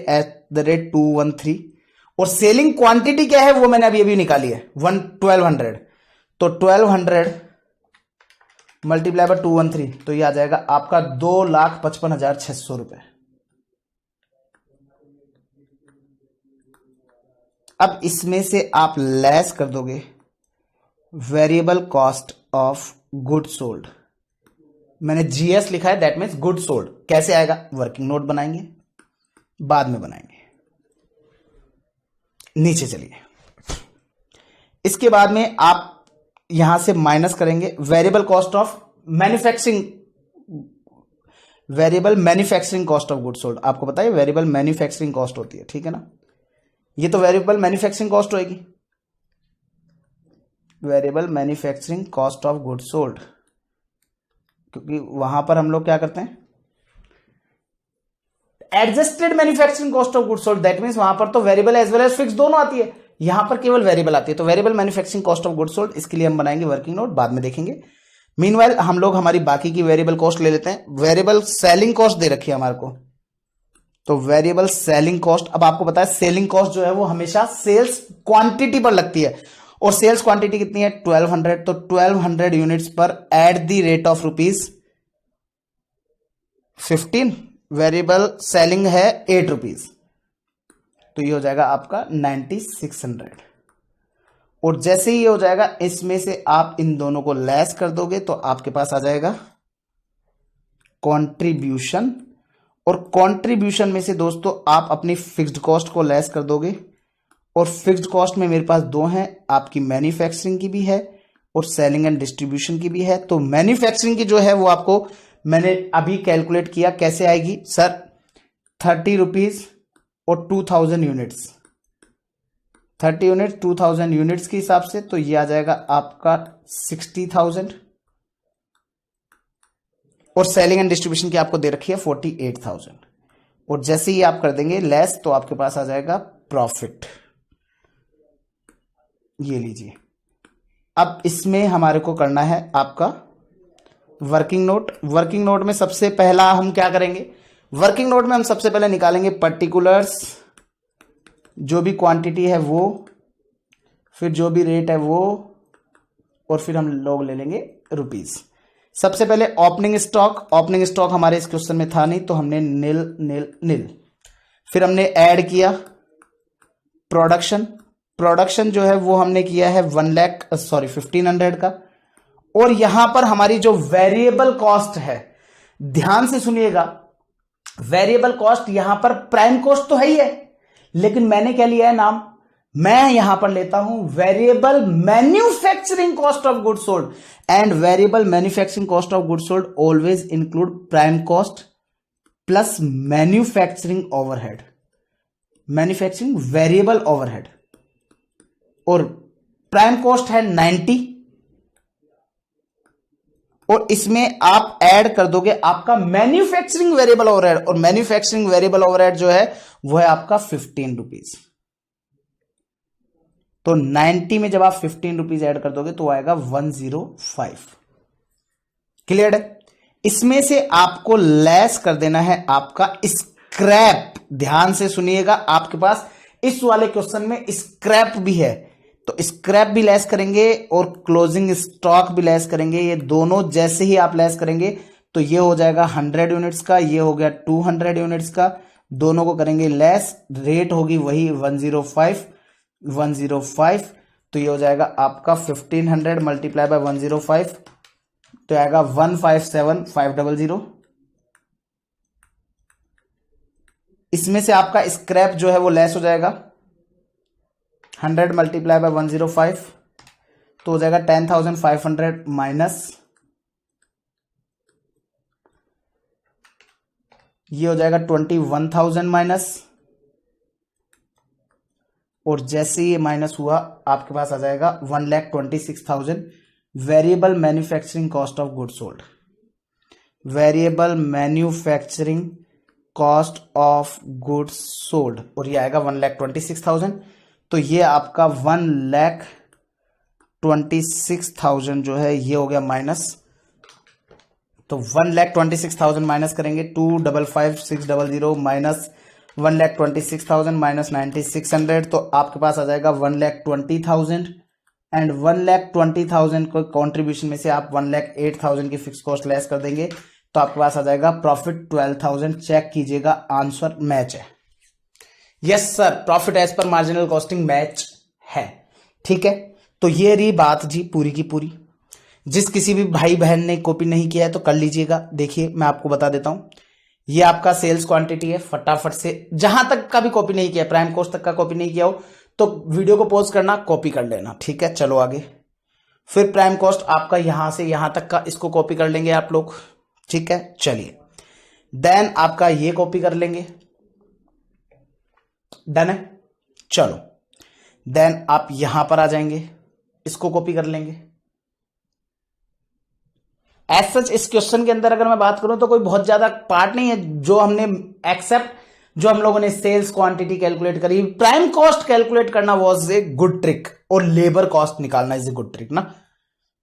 @213, और सेलिंग क्वांटिटी क्या है वो मैंने अभी अभी निकाली है 1200। तो 1200 मल्टीप्लाई बाय 213, तो ये आ जाएगा आपका 2,55,600 रुपए। अब इसमें से आप लेस कर दोगे variable cost of good sold. मैंने जीएस लिखा है, दैट मीन्स गुड सोल्ड। कैसे आएगा? वर्किंग नोट बनाएंगे, बाद में बनाएंगे। नीचे चलिए, इसके बाद में आप यहां से माइनस करेंगे variable cost of manufacturing, variable manufacturing cost of good sold. आपको पता है वेरिएबल मैन्युफैक्चरिंग कॉस्ट होती है, ठीक है ना? ये तो वेरिएबल मैन्युफैक्चरिंग कॉस्ट होगी, variable manufacturing cost of good sold, क्योंकि वहां पर हम लोग क्या करते हैं? Adjusted manufacturing cost of good sold, that means वहां पर तो variable as well as fix दोनों आती है, यहां पर केवल वेरिएबल आती है। तो variable manufacturing cost of good sold, इसके लिए हम बनाएंगे वर्किंग नोट, बाद में देखेंगे। मीनवाइल हम लोग हमारी बाकी की वेरिएबल कॉस्ट ले लेते हैं। वेरिएबल सेलिंग कॉस्ट दे रखी है हमारे को, तो वेरिएबल सेलिंग कॉस्ट, अब आपको पता है सेलिंग कॉस्ट जो है वो हमेशा सेल्स क्वांटिटी पर लगती है, और सेल्स क्वांटिटी कितनी है? 1200। तो 1200 यूनिट्स पर at the rate of ₹15, variable selling है 8 रुपीज, तो ये हो जाएगा आपका 9600। और जैसे ही ये हो जाएगा, इसमें से आप इन दोनों को लेस कर दोगे तो आपके पास आ जाएगा कंट्रीब्यूशन, और कंट्रीब्यूशन में से दोस्तों आप अपनी फिक्स्ड कॉस्ट को लेस कर दोगे, और फिक्स्ड कॉस्ट में मेरे पास दो हैं, आपकी मैन्युफैक्चरिंग की भी है और सेलिंग एंड डिस्ट्रीब्यूशन की भी है। तो मैन्युफैक्चरिंग की जो है वो आपको मैंने अभी कैलकुलेट किया, कैसे आएगी सर? 30 रुपीज और 2000 यूनिट्स, 30 यूनिट्स 2000 यूनिट्स के हिसाब से, तो ये आ जाएगा आपका 60,000, और सेलिंग एंड डिस्ट्रीब्यूशन की आपको दे रखी है 48,000। और जैसे ही आप कर देंगे लेस, तो आपके पास आ जाएगा प्रॉफिट। ये लीजिए। अब इसमें हमारे को करना है आपका वर्किंग नोट। वर्किंग नोट में सबसे पहला हम क्या करेंगे, वर्किंग नोट में हम सबसे पहले निकालेंगे पर्टिकुलर्स, जो भी क्वांटिटी है वो, फिर जो भी रेट है वो, और फिर हम लोग ले लेंगे रुपीस। सबसे पहले ओपनिंग स्टॉक। ओपनिंग स्टॉक हमारे इस क्वेश्चन में था नहीं, तो हमने नील नील नील। फिर हमने ऐड किया प्रोडक्शन। प्रोडक्शन जो है वो हमने किया है 1500 का। और यहां पर हमारी जो वेरिएबल कॉस्ट है, ध्यान से सुनिएगा, वेरिएबल कॉस्ट यहां पर प्राइम कॉस्ट तो है ही है, लेकिन मैंने क्या लिया है नाम, मैं यहां पर लेता हूं variable manufacturing cost of goods sold. And variable manufacturing cost of goods sold always include prime cost plus manufacturing overhead, manufacturing variable overhead. और प्राइम कॉस्ट है 90, और इसमें आप ऐड कर दोगे आपका मैन्युफैक्चरिंग वेरिएबल ओवरहेड, और मैन्युफैक्चरिंग वेरिएबल ओवरहेड जो है वो है आपका 15 रुपीज। तो 90 में जब आप 15 रुपीज ऐड कर दोगे तो आएगा 105। क्लियर है? इसमें से आपको लेस कर देना है आपका स्क्रैप। ध्यान से सुनिएगा, आपके पास इस वाले क्वेश्चन में स्क्रैप भी है, तो स्क्रैप भी लेस करेंगे और क्लोजिंग स्टॉक भी लेस करेंगे। ये दोनों जैसे ही आप लेस करेंगे तो ये हो जाएगा 100 यूनिट्स का, ये हो गया 200 यूनिट्स का, दोनों को करेंगे लेस, रेट होगी वही 105। तो ये हो जाएगा आपका 1500 मल्टीप्लाई बाय 105, तो आएगा 157500। इसमें से आपका स्क्रैप जो है वो लेस हो जाएगा, 100 मल्टीप्लाई बाय 105, तो हो जाएगा 10,500 माइनस, ये हो जाएगा 21,000 माइनस, और जैसे ये माइनस हुआ आपके पास आ जाएगा 1,26,000 variable manufacturing cost of goods sold. Variable manufacturing cost of goods sold, और ये आएगा 1,26,000। तो ये आपका 1,26,000 जो है ये हो गया माइनस, तो 1,26,000 माइनस करेंगे 255,600 माइनस 1,26,000 माइनस 9,600, तो आपके पास आ जाएगा 1,20,000। एंड 1,20,000 को कंट्रीब्यूशन में से आप 1,08,000 की फिक्स कॉस्ट लेस कर देंगे, तो आपके पास आ जाएगा प्रॉफिट 12,000। चेक कीजिएगा, आंसर मैच है। Yes sir, profit as per marginal costing match है। ठीक है, तो ये रही बात जी पूरी की पूरी। जिस किसी भी भाई बहन ने कॉपी नहीं किया है तो कर लीजिएगा। देखिए मैं आपको बता देता हूं, ये आपका सेल्स क्वांटिटी है। फटाफट से जहां तक का भी कॉपी नहीं किया, प्राइम कॉस्ट तक का कॉपी नहीं किया हो तो वीडियो को पॉज करना, कॉपी कर लेना। ठीक है, चलो आगे। फिर प्राइम कॉस्ट आपका यहां से यहां तक का, इसको कॉपी कर लेंगे आप लोग। ठीक है, चलिए देन आपका ये कॉपी कर लेंगे। डन है, चलो देन आप यहां पर आ जाएंगे, इसको कॉपी कर लेंगे। एज सच इस क्वेश्चन के अंदर अगर मैं बात करूं तो कोई बहुत ज्यादा पार्ट नहीं है जो हमने एक्सेप्ट जो हम लोगों ने सेल्स क्वांटिटी कैलकुलेट करी। प्राइम कॉस्ट कैलकुलेट करना वाज ए गुड ट्रिक, और लेबर कॉस्ट निकालना इज ए गुड ट्रिक ना,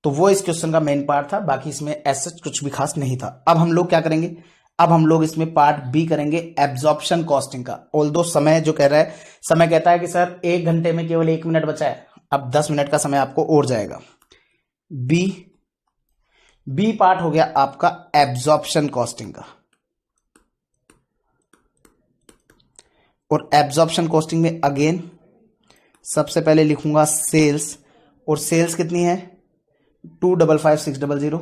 तो वो इस क्वेश्चन का मेन पार्ट था। बाकी इसमें एज सच कुछ भी खास नहीं था। अब हम लोग क्या करेंगे, अब हम लोग इसमें पार्ट बी करेंगे एब्जॉर्प्शन कॉस्टिंग का। ऑल्दो समय जो कह रहा है, समय कहता है कि सर 1 घंटे में केवल 1 मिनट बचा है, अब 10 मिनट का समय आपको और जाएगा। बी पार्ट हो गया आपका एब्जॉर्प्शन कॉस्टिंग का। और एब्जॉर्प्शन कॉस्टिंग में अगेन सबसे पहले लिखूंगा सेल्स, और सेल्स कितनी है 255,600।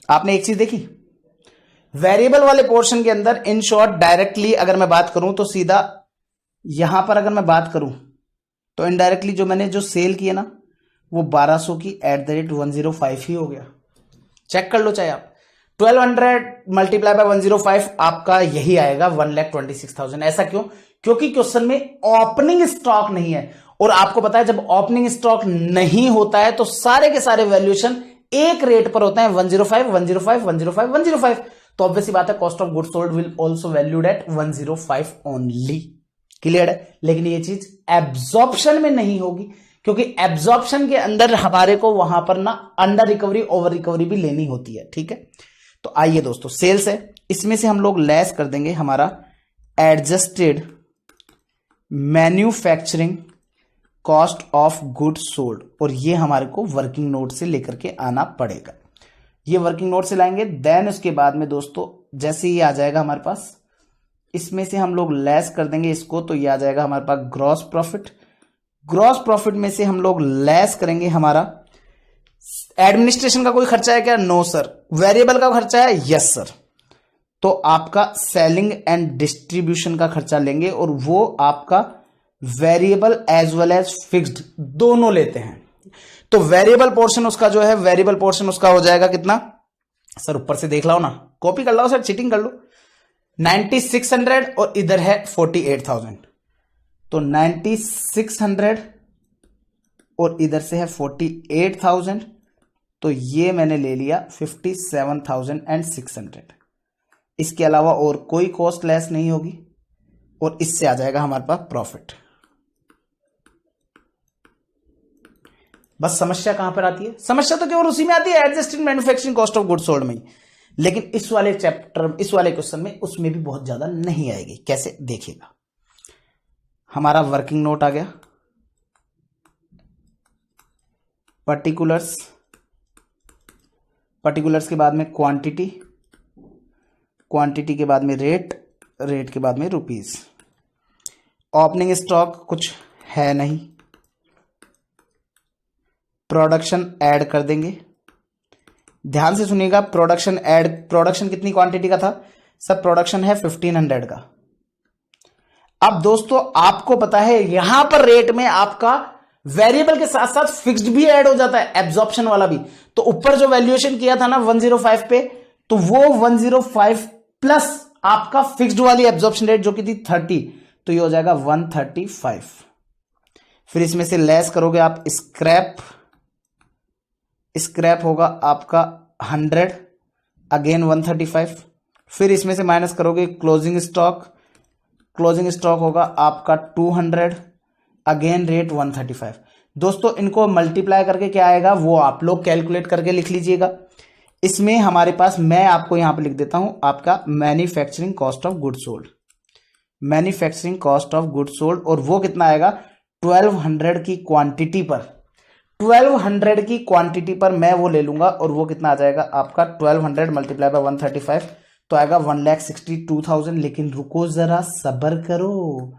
आपने एक चीज देखी, वेरिएबल वाले पोर्शन के अंदर इन शॉर्ट डायरेक्टली अगर मैं बात करूं तो सीधा यहां पर अगर मैं बात करूं तो इनडायरेक्टली जो मैंने जो सेल की है ना वो 1200 की @105 ही हो गया। चेक कर लो चाहे आप, 1200 मल्टीप्लाई बाय 105 आपका यही आएगा 1,26,000। ऐसा क्यों? क्योंकि क्वेश्चन में ओपनिंग स्टॉक नहीं है, और आपको पता है जब ओपनिंग स्टॉक नहीं होता है तो सारे के सारे वैल्यूएशन एक रेट पर होते हैं, 105 105 105 105। तो ऑब्वियसली बात है cost of goods sold will also valued at 105 only. Clear है। लेकिन ये चीज एब्जॉर्प्शन में नहीं होगी, क्योंकि एब्जॉर्प्शन के अंदर हमारे को वहां पर ना अंडर रिकवरी ओवर रिकवरी भी लेनी होती है, ठीक है। तो आइए दोस्तों, सेल्स है, इसमें से हम लोग लेस कर देंगे हमारा adjusted manufacturing cost of good sold, और ये हमारे को वर्किंग नोट से लेकर के आना पड़ेगा। ये वर्किंग नोट से लाएंगे। देन उसके बाद में दोस्तों जैसे ये आ जाएगा हमारे पास, इसमें से हम लोग लेस कर देंगे इसको, तो ये आ जाएगा हमारे पास ग्रॉस प्रॉफिट। ग्रॉस प्रॉफिट में से हम लोग लेस करेंगे हमारा एडमिनिस्ट्रेशन का कोई खर्चा है क्या? No sir. वेरिएबल का खर्चा है? Yes sir. तो आपका सेलिंग एंड डिस्ट्रीब्यूशन का खर्चा लेंगे, और वो आपका variable as well as fixed दोनों लेते हैं। तो वेरिएबल पोर्शन उसका जो है, वेरिएबल पोर्शन उसका हो जाएगा कितना? सर ऊपर से देख लाओ ना, कॉपी कर लो सर, चीटिंग कर लो। 9600 और इधर है 48,000, तो 9600 और इधर से है 48,000, तो ये मैंने ले लिया 57,600। इसके अलावा और कोई कॉस्ट लेस नहीं होगी, और इससे आ जाएगा हमारे पास प्रॉफिट। बस समस्या कहां पर आती है? समस्या तो केवल उसी में आती है, adjusted manufacturing cost of goods sold में। लेकिन इस वाले चैप्टर, इस वाले क्वेश्चन में उसमें भी बहुत ज्यादा नहीं आएगी। कैसे? देखिएगा, हमारा वर्किंग नोट आ गया, पर्टिकुलर्स, पर्टिकुलर्स के बाद में क्वांटिटी, क्वांटिटी के बाद में रेट, रेट के बाद में रुपीस। ओपनिंग स्टॉक कुछ है नहीं, प्रोडक्शन ऐड कर देंगे। ध्यान से सुनिएगा, प्रोडक्शन ऐड, प्रोडक्शन कितनी क्वांटिटी का था? सब प्रोडक्शन है 1500 का। अब दोस्तों आपको पता है यहां पर रेट में आपका वेरिएबल के साथ साथ फिक्स्ड भी ऐड हो जाता है, एब्जॉर्प्शन वाला भी। तो ऊपर जो वैल्यूएशन किया था ना 105 पे, तो वो 105 प्लस आपका फिक्स्ड वाली एब्जॉर्प्शन रेट जो कि थी 30, तो ये हो जाएगा 135। फिर इसमें से लेस करोगे आप स्क्रैप, स्क्रैप होगा आपका 100, अगेन 135। फिर इसमें से माइनस करोगे क्लोजिंग स्टॉक, क्लोजिंग स्टॉक होगा आपका 200, अगेन रेट 135। दोस्तों इनको मल्टीप्लाई करके क्या आएगा वो आप लोग कैलकुलेट करके लिख लीजिएगा। इसमें हमारे पास, मैं आपको यहां पे लिख देता हूं, आपका manufacturing cost of good sold, manufacturing cost of good sold, और वो कितना आएगा 1200 की क्वांटिटी पर, 1200 की क्वांटिटी पर मैं वो ले लूंगा, और वो कितना आ जाएगा आपका 1200 मल्टीप्लाई बाय 135, तो आएगा 1,62,000। लेकिन रुको जरा, सब्र करो,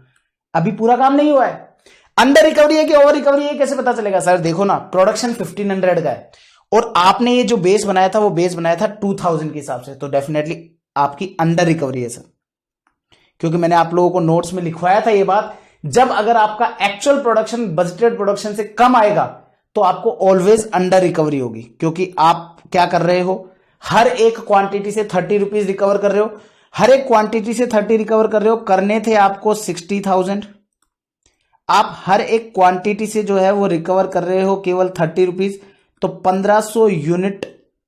अभी पूरा काम नहीं हुआ है। अंडर रिकवरी है कि ओवर रिकवरी है कैसे पता चलेगा? सर देखो ना, प्रोडक्शन 1500 का है, और आपने ये जो बेस बनाया था वो बेस बनाया था 2000 के हिसाब से, तो डेफिनेटली आपकी अंडर रिकवरी है सर, क्योंकि मैंने आप लोगों को नोट्स में लिखवाया था ये बात। जब अगर आपका एक्चुअल प्रोडक्शन बजटेड प्रोडक्शन से कम आएगा तो आपको ऑलवेज अंडर रिकवरी होगी, क्योंकि आप क्या कर रहे हो, हर एक क्वांटिटी से 30 रुपीज रिकवर कर रहे हो, हर एक क्वांटिटी से 30 रिकवर कर रहे हो, करने थे आपको 60,000, आप हर एक क्वांटिटी से जो है वो रिकवर कर रहे हो केवल 30 रुपीज, तो 1500 यूनिट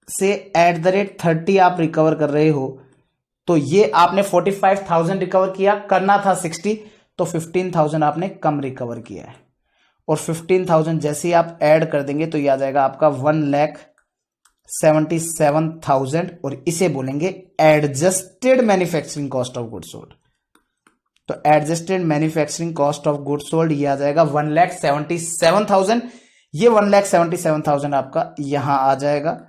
से एट द रेट 30 आप रिकवर कर रहे हो, तो ये आपने 45,000 रिकवर किया, करना था 60, तो 15,000 आपने कम रिकवर किया है। और 15,000 जैसे ही आप ऐड कर देंगे तो ये आ जाएगा आपका 1,77,000, और इसे बोलेंगे adjusted manufacturing cost of goods sold. तो adjusted manufacturing cost of goods sold ये आ जाएगा 1,77,000। ये 1,77,000 आपका यहां आ जाएगा।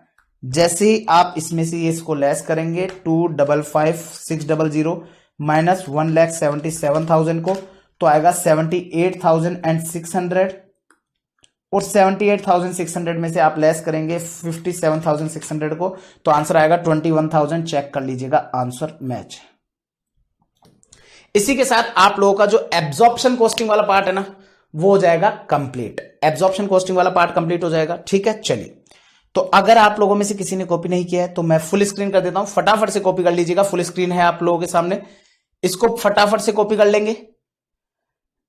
जैसे ही आप इसमें से ये इसको लेस करेंगे 255,600 माइनस 1,77,000 को, तो आएगा 78,600, और 78,600 में से आप लेस करेंगे 57,600 को, तो आंसर आएगा 21,000। चेक कर लीजिएगा, आंसर मैच। इसी के साथ आप लोगों का जो एब्जॉर्प्शन कॉस्टिंग वाला पार्ट है ना वो हो जाएगा कंप्लीट, एब्जॉर्प्शन कॉस्टिंग वाला पार्ट कंप्लीट हो जाएगा। ठीक है, चलिए, तो अगर आप लोगों में से किसी ने कॉपी नहीं किया है तो मैं फुल स्क्रीन कर देता हूं, फटाफट से कॉपी कर लीजिएगा। फुल स्क्रीन है आप लोगों के सामने, इसको फटाफट से कॉपी कर लेंगे,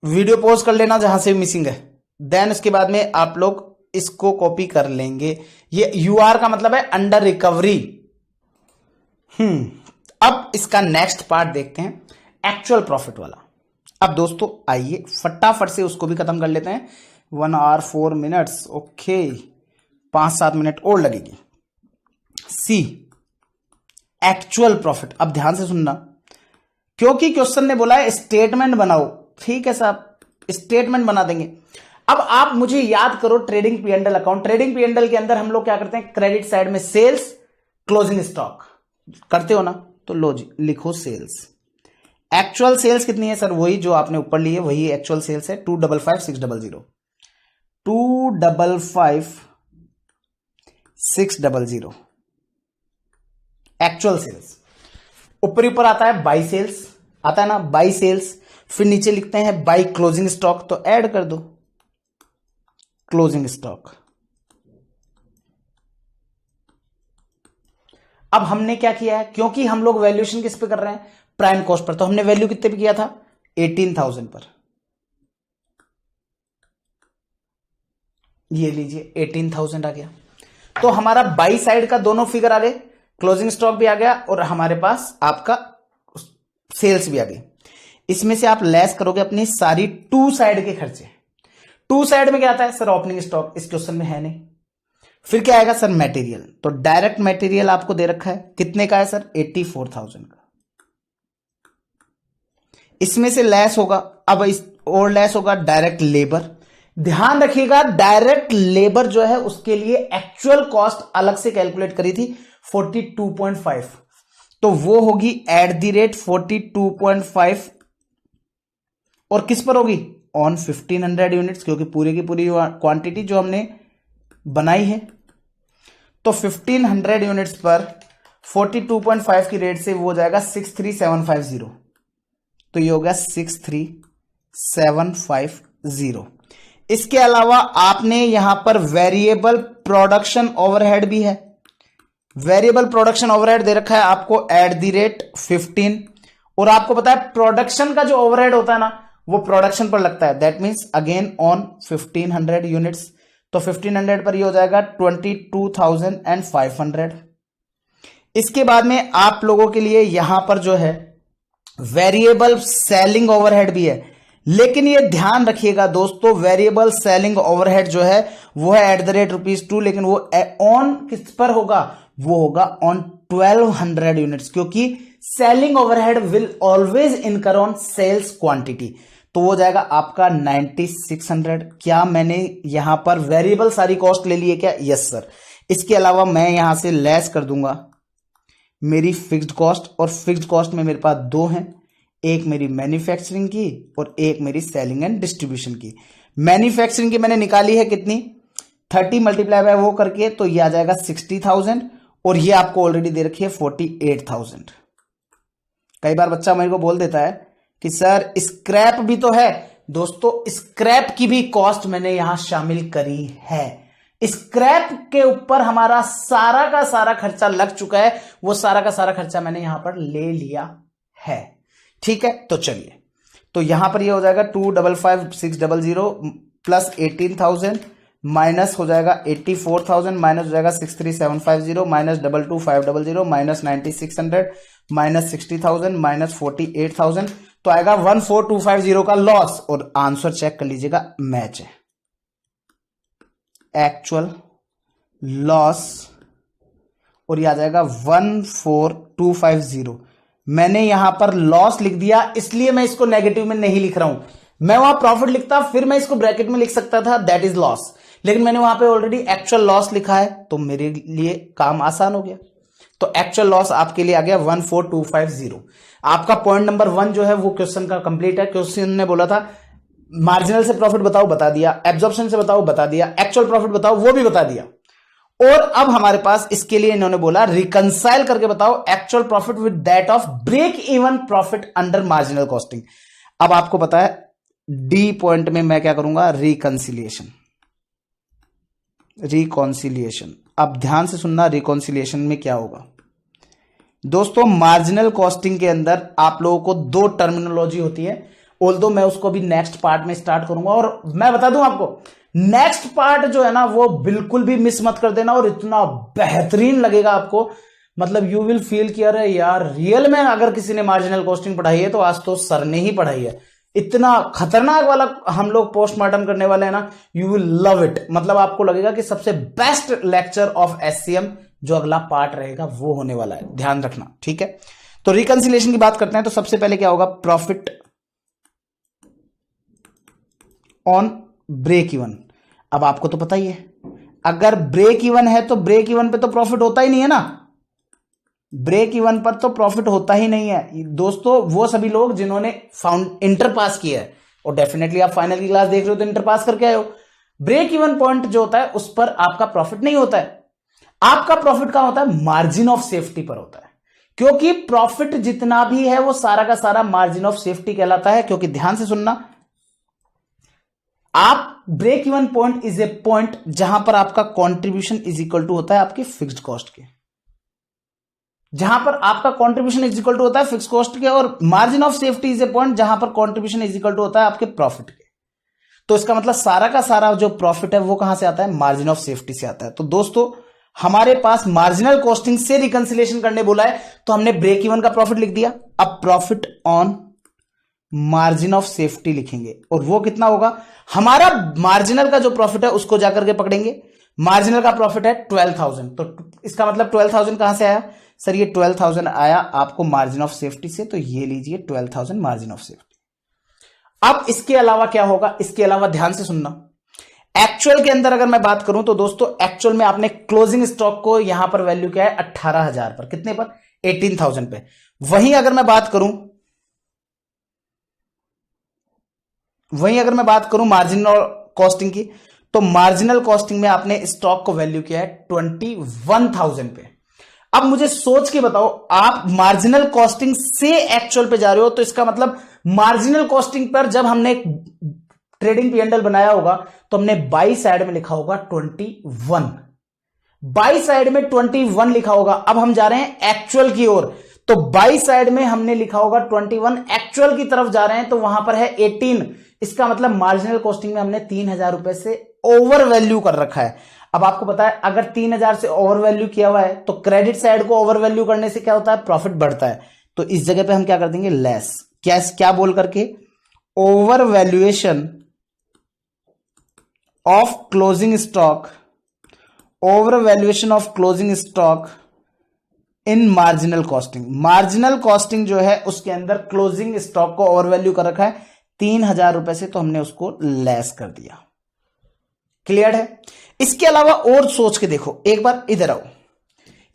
वीडियो पॉज कर लेना जहां से मिसिंग है, देन उसके बाद में आप लोग इसको कॉपी कर लेंगे। ये यूआर का मतलब है अंडर रिकवरी। अब इसका नेक्स्ट पार्ट देखते हैं, एक्चुअल प्रॉफिट वाला। अब दोस्तों आइए फटाफट से उसको भी खत्म कर लेते हैं। 1 आवर 4 मिनट्स, ओके, 5-7 मिनट और लगेगी। सी एक्चुअल प्रॉफिट। अब ध्यान से सुनना, क्योंकि क्वेश्चन ने बोला है स्टेटमेंट बनाओ, ठीक है साहब, स्टेटमेंट बना देंगे। अब आप मुझे याद करो trading P&L account. Trading P&L के अंदर हम लोग क्या करते हैं, क्रेडिट साइड में सेल्स, क्लोजिंग स्टॉक करते हो ना, तो लो जी लिखो सेल्स। एक्चुअल सेल्स कितनी है सर, वही जो आपने ऊपर ली है वही एक्चुअल सेल्स है, 255,600, 255,600 एक्चुअल सेल्स। ऊपर आता है बाई सेल्स, आता है ना बाई सेल्स, फिर नीचे लिखते हैं बाई क्लोजिंग स्टॉक, तो ऐड कर दो क्लोजिंग स्टॉक। अब हमने क्या किया है, क्योंकि हम लोग वैल्यूएशन किस पे कर रहे हैं, प्राइम कॉस्ट पर, तो हमने वैल्यू कितने पे किया था, 18,000 पर। ये लीजिए 18,000 आ गया। तो हमारा बाई साइड का दोनों फिगर आ गए, क्लोजिंग स्टॉक भी आ गया और हमारे पास आपका सेल्स भी आ गई। इसमें से आप लेस करोगे अपनी सारी टू साइड के खर्चे। टू साइड में क्या आता है सर, ओपनिंग स्टॉक, इस क्वेश्चन में है नहीं। फिर क्या आएगा सर, मटेरियल, तो डायरेक्ट मटेरियल आपको दे रखा है, कितने का है सर, 84,000 का। इसमें से लेस होगा, अब इस और लेस होगा डायरेक्ट लेबर। ध्यान रखिएगा डायरेक्ट लेबर जो है उसके लिए एक्चुअल कॉस्ट अलग से कैलकुलेट करी थी 42.5, तो वो होगी @ 42.5 और किस पर होगी, ऑन 1500 यूनिट्स, क्योंकि पूरी की पूरी क्वांटिटी जो हमने बनाई है। तो 1500 यूनिट्स पर 42.5 की रेट से वो हो जाएगा 63750, तो ये हो गया 63750। इसके अलावा आपने यहां पर वेरिएबल प्रोडक्शन ओवरहेड भी है, वेरिएबल प्रोडक्शन ओवरहेड दे रखा है आपको @ 15, और आपको पता है प्रोडक्शन का जो ओवरहेड होता है ना वो प्रोडक्शन पर लगता है, that means again on 1500 units, तो 1500 पर ये हो जाएगा 22,500। इसके बाद में आप लोगों के लिए यहां पर जो है वेरिएबल सेलिंग ओवरहेड भी है, लेकिन ये ध्यान रखिएगा दोस्तों वेरिएबल सेलिंग ओवरहेड जो है वो है @ ₹2, लेकिन वो ऑन किस पर होगा, वो होगा ऑन 1200 यूनिट्स, क्योंकि सेलिंग ओवरहेड विल ऑलवेज इनकर ऑन सेल्स क्वांटिटी, तो वो जाएगा आपका 9600। क्या मैंने यहां पर वेरिएबल सारी कॉस्ट ले ली है क्या, यस सर। इसके अलावा मैं यहां से लेस कर दूंगा मेरी फिक्स्ड कॉस्ट, और फिक्स्ड कॉस्ट में मेरे पास दो हैं, एक मेरी मैन्युफैक्चरिंग की और एक मेरी सेलिंग एंड डिस्ट्रीब्यूशन की। मैन्युफैक्चरिंग की मैंने निकाली है कितनी, 30 मल्टीप्लाई बाय वो करके, तो ये आ जाएगा 60,000, और ये आपको ऑलरेडी दे रखी है 48,000। कई बार बच्चा मेरे को बोल देता है कि सर स्क्रैप भी तो है, दोस्तों स्क्रैप की भी कॉस्ट मैंने यहां शामिल करी है। स्क्रैप के ऊपर हमारा सारा का सारा खर्चा लग चुका है, वो सारा का सारा खर्चा मैंने यहां पर ले लिया है, ठीक है। तो चलिए, तो यहां पर ये हो जाएगा 255,600 प्लस 18,000 माइनस हो जाएगा 84,000 माइनस हो जाएगा 63750 माइनस 22,500 माइनस 9600 माइनस 60,000 माइनस 48,000, तो आएगा 14,250 का लॉस। और आंसर चेक कर लीजिएगा, मैच है, एक्चुअल लॉस, और ये आ जाएगा 14,250। मैंने यहां पर लॉस लिख दिया, इसलिए मैं इसको नेगेटिव में नहीं लिख रहा हूं। मैं वहां प्रॉफिट लिखता फिर मैं इसको ब्रैकेट में लिख सकता था दैट इज लॉस, लेकिन मैंने वहां पे ऑलरेडी एक्चुअल लॉस लिखा है, तो मेरे लिए काम आसान हो गया। तो एक्चुअल लॉस आपके लिए आ गया 14,250। आपका पॉइंट नंबर 1 जो है वो क्वेश्चन का कंप्लीट है। क्वेश्चन ने बोला था मार्जिनल से प्रॉफिट बताओ, बता दिया, एब्जॉर्प्शन से बताओ, बता दिया, एक्चुअल प्रॉफिट बताओ, वो भी बता दिया। और अब हमारे पास इसके लिए इन्होंने बोला रिकंसाइल करके बताओ actual profit with that of break even profit under marginal costing. अब आपको पता है डी पॉइंट में मैं क्या करूंगा, रिकंसिलिएशन। रिकॉन्सिलिएशन, अब ध्यान से सुनना, रिकॉन्सिलिएशन में क्या होगा दोस्तों, मार्जिनल कॉस्टिंग के अंदर आप लोगों को दो टर्मिनोलॉजी होती है, ऑल्दो मैं उसको भी नेक्स्ट पार्ट में स्टार्ट करूंगा। और मैं बता दूं आपको नेक्स्ट पार्ट जो है ना वो बिल्कुल भी मिस मत कर देना, और इतना बेहतरीन लगेगा आपको, मतलब यू विल फील कि अरे यार रियल में अगर किसी ने मार्जिनल कॉस्टिंग पढ़ाई है तो आज तो सर ने ही पढ़ाई है। इतना खतरनाक वाला हम लोग पोस्टमार्टम करने वाले हैं ना, यू विल लव इट। मतलब आपको लगेगा कि सबसे बेस्ट लेक्चर ऑफ एससीएम जो अगला पार्ट रहेगा वो होने वाला है, ध्यान रखना, ठीक है। तो रिकंसिलिएशन की बात करते हैं। तो सबसे पहले क्या होगा, प्रॉफिट ऑन ब्रेक इवन। अब आपको तो पता ही है, अगर ब्रेक इवन है तो ब्रेक इवन पे तो प्रॉफिट होता ही नहीं है ना, ब्रेक इवन पर तो प्रॉफिट होता ही नहीं है दोस्तों। वो सभी लोग जिन्होंने इंटर पास किया है, और डेफिनेटली आप फाइनल की क्लास देख रहे हो तो इंटर पास करके आए हो, ब्रेक इवन पॉइंट जो होता है उस पर आपका प्रॉफिट नहीं होता है। आपका प्रॉफिट कहां होता है, मार्जिन ऑफ सेफ्टी पर होता है, क्योंकि प्रॉफिट जितना भी है वो सारा का सारा मार्जिन ऑफ सेफ्टी कहलाता है। क्योंकि ध्यान से सुनना, आप break even point is a point जहां पर आपका कॉन्ट्रीब्यूशन इज इक्वल टू होता है आपकी फिक्स्ड कॉस्ट के, जहां पर आपका कंट्रीब्यूशन इज इक्वल टू होता है फिक्स कॉस्ट के, और margin of safety is a point जहां पर कंट्रीब्यूशन इज इक्वल टू होता है आपके प्रॉफिट के। तो इसका मतलब सारा का सारा जो प्रॉफिट है वो कहां से आता है, मार्जिन ऑफ सेफ्टी से आता है। तो दोस्तों हमारे पास मार्जिनल कॉस्टिंग से रिकंसिलिएशन करने बोला है, तो हमने ब्रेक इवन का प्रॉफिट लिख दिया। अब profit on margin of safety लिखेंगे, और वो कितना होगा, हमारा मार्जिनल का जो प्रॉफिट है उसको जाकर के पकड़ेंगे। मार्जिनल का प्रॉफिट है 12,000, तो इसका मतलब 12,000 कहां से आया सर, ये 12,000 आया आपको मार्जिन ऑफ सेफ्टी से, तो ये लीजिए 12,000 मार्जिन ऑफ सेफ्टी। अब इसके अलावा क्या होगा, इसके अलावा ध्यान से सुनना, एक्चुअल के अंदर अगर मैं बात करूं तो दोस्तों एक्चुअल में आपने क्लोजिंग स्टॉक को यहां पर वैल्यू क्या है 18,000 पर, कितने पर 18,000 पे। वहीं अगर मैं बात करूं मार्जिनल कॉस्टिंग की, तो मार्जिनल कॉस्टिंग में आपने स्टॉक को वैल्यू किया है 21,000 पे। अब मुझे सोच के बताओ, आप मार्जिनल कॉस्टिंग से एक्चुअल पे जा रहे हो, तो इसका मतलब मार्जिनल कॉस्टिंग पर जब हमने ट्रेडिंग P&L बनाया होगा तो हमने बाई साइड में लिखा होगा 21, बाई साइड में 21 लिखा होगा। अब हम जा रहे हैं एक्चुअल की ओर, तो बाई साइड में हमने लिखा होगा 21, एक्चुअल की तरफ जा रहे हैं तो वहां पर है 18। इसका मतलब मार्जिनल कॉस्टिंग में हमने 3,000 रुपए से ओवर वैल्यू कर रखा है। अब आपको पता है अगर 3,000 से ओवर वैल्यू किया हुआ है तो क्रेडिट साइड को ओवर वैल्यू करने से क्या होता है, प्रॉफिट बढ़ता है। तो इस जगह पे हम क्या कर देंगे, लेस, क्या बोल करके, over valuation of closing stock, over valuation of closing stock in marginal costing. Marginal costing जो है उसके अंदर क्लोजिंग स्टॉक को ओवर वैल्यू कर रखा है 3,000 रुपए से, तो हमने उसको लेस कर दिया। क्लियर है। इसके अलावा और सोच के देखो, एक बार इधर आओ,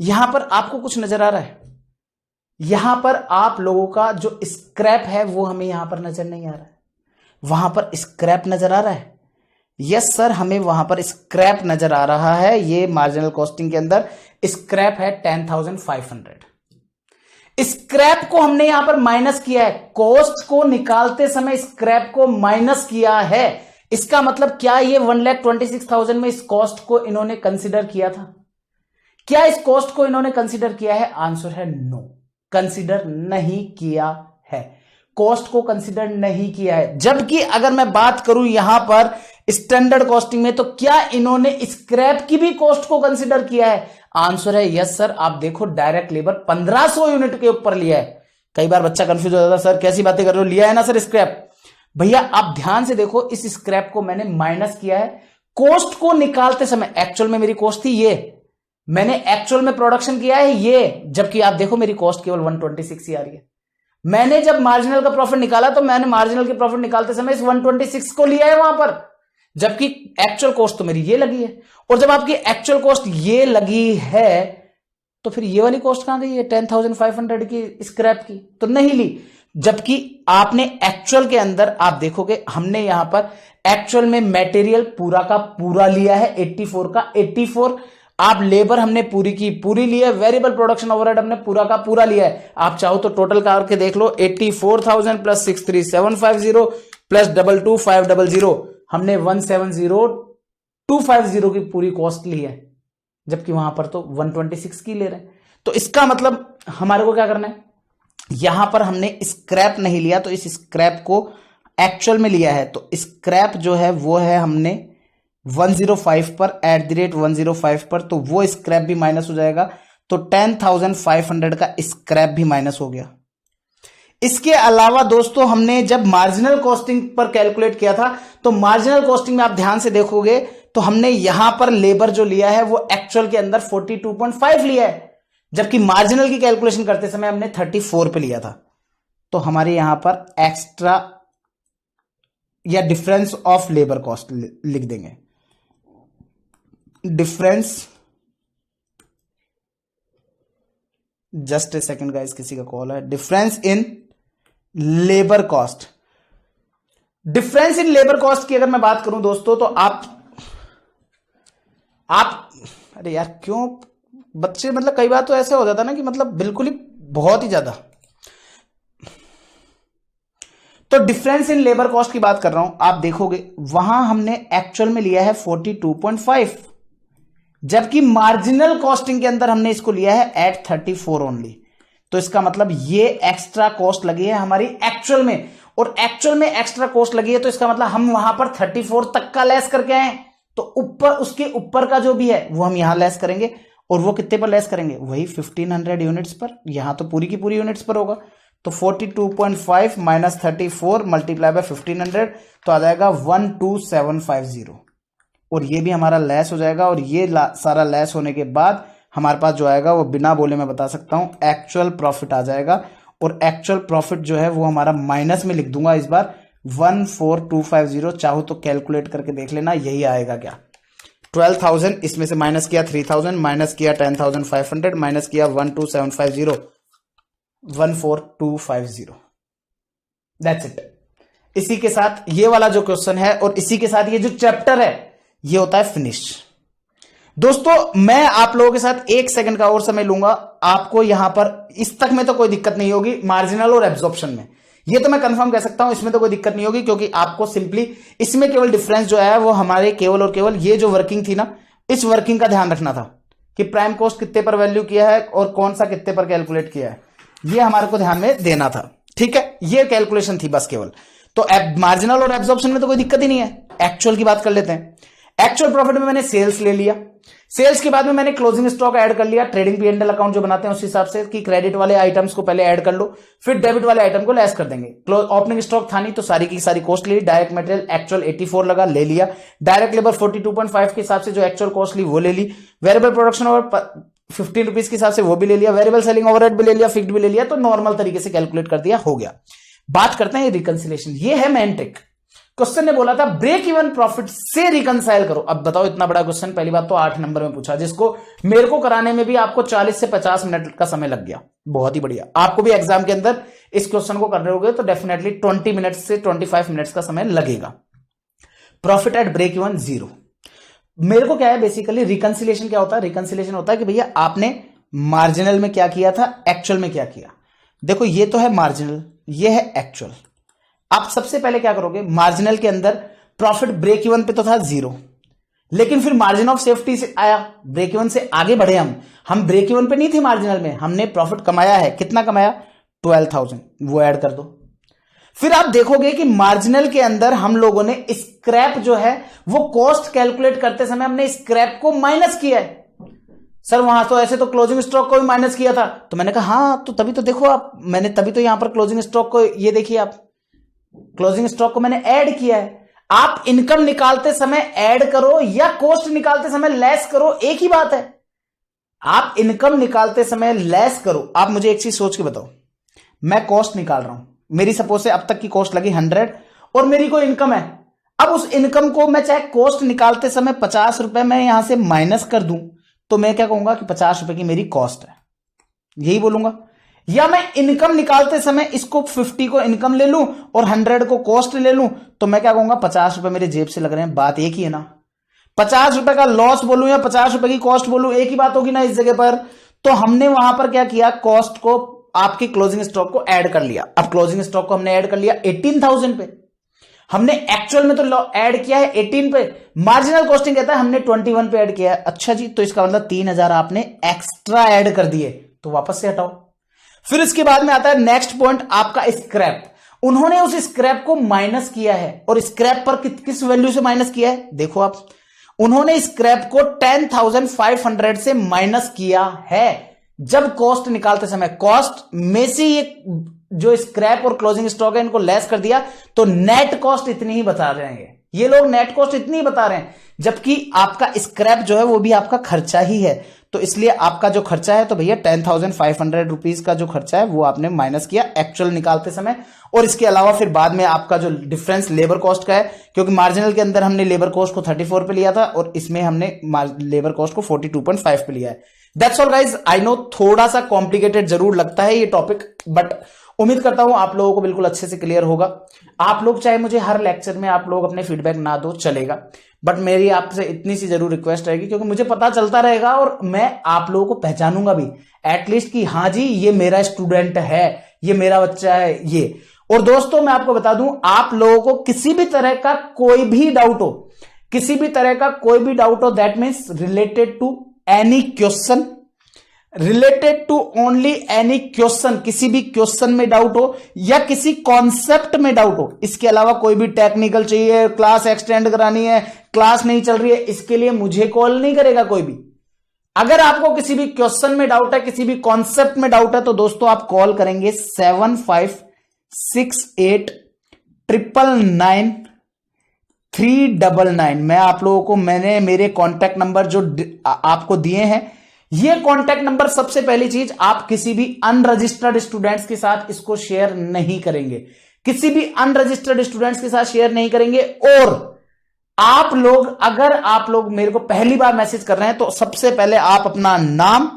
यहां पर आपको कुछ नजर आ रहा है, यहां पर आप लोगों का जो स्क्रैप है वो हमें यहां पर नजर नहीं आ रहा है, वहां पर स्क्रैप नजर आ रहा है। यस सर, हमें वहां पर स्क्रैप नजर आ रहा है। ये मार्जिनल कॉस्टिंग के अंदर स्क्रैप है 10,500। स्क्रैप को हमने यहां पर माइनस किया है, कॉस्ट को निकालते समय स्क्रैप को माइनस किया है। इसका मतलब क्या ये 1,26,000 में इस कॉस्ट को इन्होंने कंसीडर किया था? क्या इस कॉस्ट को इन्होंने कंसीडर किया है? आंसर है नो, कंसीडर नहीं किया है, कॉस्ट को कंसीडर नहीं किया है। जबकि अगर मैं बात करूं यहां पर स्टैंडर्ड कॉस्टिंग में, तो क्या इन्होंने स्क्रैप की भी कॉस्ट को कंसीडर किया है? आंसर है यस सर। आप देखो डायरेक्ट लेबर 1500 यूनिट के ऊपर लिया है। कई बार बच्चा कंफ्यूज हो जाता है, सर कैसी बातें कर रहे हो, लिया है ना सर स्क्रैप। भैया आप ध्यान से देखो, इस स्क्रैप को मैंने माइनस किया है कॉस्ट को निकालते समय। एक्चुअल में मेरी कॉस्ट थी ये, मैंने एक्चुअल में प्रोडक्शन किया है ये, जबकि आप देखो मेरी कॉस्ट केवल 126 ही आ रही है। मैंने जब मार्जिनल का प्रॉफिट निकाला तो मैंने मार्जिनल के प्रॉफिट निकालते समय इस 126 को लिया है वहां पर, जबकि एक्चुअल कॉस्ट तो मेरी ये लगी है। और जब आपकी एक्चुअल कॉस्ट ये लगी है तो फिर ये वाली कॉस्ट कहां गई है 10,500 की स्क्रैप की? तो नहीं ली। जबकि आपने एक्चुअल के अंदर आप देखोगे हमने यहां पर एक्चुअल में मटेरियल पूरा का पूरा लिया है 84 का 84, आप लेबर हमने पूरी की पूरी ली है, वेरिएबल प्रोडक्शन ओवरहेड हमने पूरा का पूरा लिया है। आप चाहो तो टोटल करके देख लो, 84,000 प्लस 63,750 प्लस 22,500, हमने 170,250 की पूरी कॉस्ट ली है, जबकि वहां पर तो 126 की ले रहे हैं। तो इसका मतलब हमारे को क्या करना है, यहां पर हमने स्क्रैप नहीं लिया, तो इस स्क्रैप को एक्चुअल में लिया है। तो स्क्रैप जो है वो है हमने 105 पर, @105 पर, तो वो स्क्रैप भी माइनस हो जाएगा। तो 10,500 का स्क्रैप भी माइनस हो गया। इसके अलावा दोस्तों हमने जब मार्जिनल कॉस्टिंग पर कैलकुलेट किया था तो मार्जिनल कॉस्टिंग में आप ध्यान से देखोगे तो हमने यहां पर लेबर जो लिया है वो एक्चुअल के अंदर 42.5 लिया है, जबकि मार्जिनल की कैलकुलेशन करते समय हमने 34 पे लिया था। तो हमारे यहां पर एक्स्ट्रा या डिफरेंस ऑफ लेबर कॉस्ट लिख देंगे, difference, just a second guys किसी का कॉल है, difference in labour cost. Difference in labour cost की अगर मैं बात करूं दोस्तों तो आप अरे यार क्यों बच्चे, मतलब कई बार तो ऐसे हो जाता ना कि मतलब बिल्कुल ही बहुत ही ज्यादा। तो डिफरेंस इन लेबर कॉस्ट की बात कर रहा हूं, आप देखोगे वहां हमने एक्चुअल में लिया है 42.5, जबकि मार्जिनल कॉस्टिंग के अंदर हमने इसको लिया है एट 34 ओनली। तो इसका मतलब ये एक्स्ट्रा कॉस्ट लगी है हमारी एक्चुअल में, और एक्चुअल में एक्स्ट्रा कॉस्ट लगी है तो इसका मतलब हम वहां पर 34 तक का लेस करके आए, तो ऊपर उसके ऊपर का जो भी है वो हम यहां लेस करेंगे, और वो कितने पर लेस करेंगे, वही 1500 यूनिट्स पर, यहां तो पूरी की पूरी यूनिट्स पर होगा। तो 42.5 माइनस 34 मल्टीप्लाई बाय 1500 तो आ जाएगा 12750, और ये भी हमारा लेस हो जाएगा। और ये सारा लेस होने के बाद हमारे पास जो आएगा वो बिना बोले मैं बता सकता हूं एक्चुअल प्रॉफिट आ जाएगा, और एक्चुअल प्रॉफिट जो है वो हमारा माइनस में लिख दूंगा इस बार 14250। चाहो तो कैलकुलेट करके देख लेना यही आएगा क्या, 12,000 इसमें से माइनस किया 3,000, माइनस किया 10,500, माइनस किया 12750, 14250। That's it. इसी के साथ ये वाला जो क्वेश्चन है और इसी के साथ ये जो चैप्टर है ये होता है फिनिश। दोस्तों मैं आप लोगों के साथ 1 सेकंड का और समय लूंगा, आपको यहां पर इस तक में तो कोई दिक्कत नहीं होगी, मार्जिनल और एब्जॉर्प्शन में ये तो मैं कंफर्म कह सकता हूं, इसमें तो कोई दिक्कत नहीं होगी, क्योंकि आपको सिंपली इसमें केवल डिफरेंस जो है वो हमारे केवल और केवल ये जो वर्किंग थी ना, इस वर्किंग का ध्यान रखना था कि प्राइम कॉस्ट कितने पर वैल्यू किया है और कौन सा कितने पर कैलकुलेट किया है, ये हमारे को ध्यान में देना था। ठीक है, ये कैलकुलेशन थी बस केवल। तो मार्जिनल और एब्जॉर्प्शन में तो कोई दिक्कत ही नहीं है। एक्चुअल की बात कर लेते हैं। एक्चुअल प्रॉफिट में मैंने सेल्स ले लिया, सेल्स के बाद में मैंने क्लोजिंग स्टॉक ऐड कर लिया, ट्रेडिंग P&L अकाउंट जो बनाते हैं उस हिसाब से कि क्रेडिट वाले आइटम्स को पहले ऐड कर लो, फिर डेबिट वाले आइटम को लेस कर देंगे। ओपनिंग स्टॉक था नहीं तो सारी की सारी कॉस्ट ली, डायरेक्ट मटेरियल एक्चुअल 84 लगा, ले लिया, डायरेक्ट लेबर 42.5 के हिसाब से जो एक्चुअल कॉस्ट ली वो ले ली, वेरिएबल प्रोडक्शन और 15 रुपीज के हिसाब से वो भी ले लिया, वेरिएबल सेलिंग ओवरहेड भी ले लिया, फिक्स्ड भी ले लिया, तो नॉर्मल तरीके से कैलकुलेट कर दिया, हो गया। बात करते हैं रिकंसिलेशन, ये है मेन ट्रिक। क्वेश्चन ने बोला था ब्रेक इवन प्रॉफिट से रिकंसाइल करो। अब बताओ इतना बड़ा क्वेश्चन पहली बात तो 8 नंबर में पूछा, जिसको मेरे को कराने में भी आपको 40 से 50 मिनट का समय लग गया। बहुत ही बढ़िया, आपको भी एग्जाम के अंदर इस क्वेश्चन को कर रहे होगे तो डेफिनेटली 20 मिनट से 25 मिनट्स का समय लगेगा। Profit at break even 0। मेरे को क्या है बेसिकली रिकंसिलेशन क्या होता है, रिकंसिलेशन होता है कि भैया आपने मार्जिनल में क्या किया था, एक्चुअल में क्या किया। देखो ये तो है मार्जिनल, ये है एक्चुअल। आप सबसे पहले क्या करोगे, मार्जिनल के अंदर प्रॉफिट ब्रेक इवन पे तो था 0, लेकिन फिर मार्जिन ऑफ सेफ्टी से आया, ब्रेक इवन से आगे बढ़े हम ब्रेक इवन पे नहीं थे मार्जिनल में, हमने प्रॉफिट कमाया है, कितना कमाया 12,000, वो ऐड कर दो। फिर आप देखोगे कि मार्जिनल के अंदर हम लोगों ने स्क्रैप जो है वो कॉस्ट कैलकुलेट करते समय हमने स्क्रैप को माइनस किया है। सर वहां तो ऐसे तो क्लोजिंग स्टॉक को भी माइनस किया था, तो मैंने कहा हाँ तो तभी तो देखो आप, मैंने तभी तो यहां पर क्लोजिंग स्टॉक को, ये देखिए आप क्लोजिंग स्टॉक को मैंने ऐड किया है। आप इनकम निकालते समय ऐड करो या कॉस्ट निकालते समय लेस करो, एक ही बात है। आप इनकम निकालते समय लेस करो। आप मुझे एक चीज सोच के बताओ, मैं कॉस्ट निकाल रहा हूं, मेरी सपोज से अब तक की कॉस्ट लगी 100 और मेरी कोई इनकम है। अब उस इनकम को मैं चाहे कॉस्ट निकालते समय 50 रुपए मैं यहां से माइनस कर दूं तो मैं क्या कहूंगा कि 50 रुपए की मेरी कॉस्ट है, यही बोलूंगा। या मैं इनकम निकालते समय इसको 50 को इनकम ले लूं और 100 को कॉस्ट ले लूं तो मैं क्या कहूंगा 50 रुपए मेरे जेब से लग रहे हैं, बात एक ही है ना। 50 रुपए का लॉस बोलूं या 50 रुपए की कॉस्ट बोलूं, एक ही बात होगी ना इस जगह पर। तो हमने वहां पर क्या किया, कॉस्ट को आपकी क्लोजिंग स्टॉक को ऐड कर लिया। अब क्लोजिंग स्टॉक को हमने ऐड कर लिया 18,000 पे, हमने एक्चुअल में तो ऐड किया है 18 पे, मार्जिनल कॉस्टिंग कहता है हमने 21 पे ऐड किया है। अच्छा जी, तो इसका मतलब 3,000 आपने एक्स्ट्रा ऐड कर दिए, तो वापस से हटाओ। फिर इसके बाद में आता है नेक्स्ट पॉइंट आपका स्क्रैप। उन्होंने उस स्क्रैप को माइनस किया है, और स्क्रैप पर किस वैल्यू से माइनस किया है देखो आप, उन्होंने स्क्रैप को 10,500 से माइनस किया है। जब कॉस्ट निकालते समय, कॉस्ट में से ये जो स्क्रैप और क्लोजिंग स्टॉक है इनको लेस कर दिया तो नेट कॉस्ट इतनी ही बता रहे हैं। ये लोग नेट कॉस्ट इतनी ही बता रहे हैं, जबकि आपका स्क्रैप जो है वो भी आपका खर्चा ही है। तो इसलिए आपका जो खर्चा है तो भैया 10,500 रुपीज का जो खर्चा है वो आपने माइनस किया एक्चुअल निकालते समय। और इसके अलावा फिर बाद में आपका जो डिफरेंस लेबर कॉस्ट का है, क्योंकि मार्जिनल के अंदर हमने लेबर कॉस्ट को 34 पे लिया था और इसमें हमने लेबर कॉस्ट को 42.5 पे लिया है। That's all guys. I know थोड़ा सा कॉम्प्लिकेटेड जरूर लगता है ये टॉपिक, बट उम्मीद करता हूं आप लोगों को बिल्कुल अच्छे से क्लियर होगा। आप लोग चाहे मुझे हर लेक्चर में आप लोग अपने फीडबैक ना दो चलेगा, बट मेरी आपसे इतनी सी जरूर रिक्वेस्ट रहेगी, क्योंकि मुझे पता चलता रहेगा और मैं आप लोगों को पहचानूंगा भी एटलीस्ट कि हाँ जी ये मेरा स्टूडेंट है, ये मेरा बच्चा है ये। और दोस्तों मैं आपको बता दूं, आप लोगों को किसी भी तरह का कोई भी डाउट हो, किसी भी तरह का कोई भी डाउट हो, that means related to any question, related to only any question, किसी भी क्वेश्चन में डाउट हो या किसी कॉन्सेप्ट में डाउट हो, इसके अलावा कोई भी टेक्निकल चाहिए, क्लास एक्सटेंड करानी है, क्लास नहीं चल रही है, इसके लिए मुझे कॉल नहीं करेगा कोई भी। अगर आपको किसी भी क्वेश्चन में डाउट है, किसी भी कॉन्सेप्ट में डाउट है, तो दोस्तों आप कॉल करेंगे 7568999399। मैं आप लोगों को मैंने मेरे कॉन्टैक्ट नंबर जो आपको दिए हैं, ये कॉन्टैक्ट नंबर सबसे पहली चीज आप किसी भी अनरजिस्टर्ड स्टूडेंट्स के साथ इसको शेयर नहीं करेंगे, किसी भी अनरजिस्टर्ड स्टूडेंट्स के साथ शेयर नहीं करेंगे। और आप लोग अगर आप लोग मेरे को पहली बार मैसेज कर रहे हैं तो सबसे पहले आप अपना नाम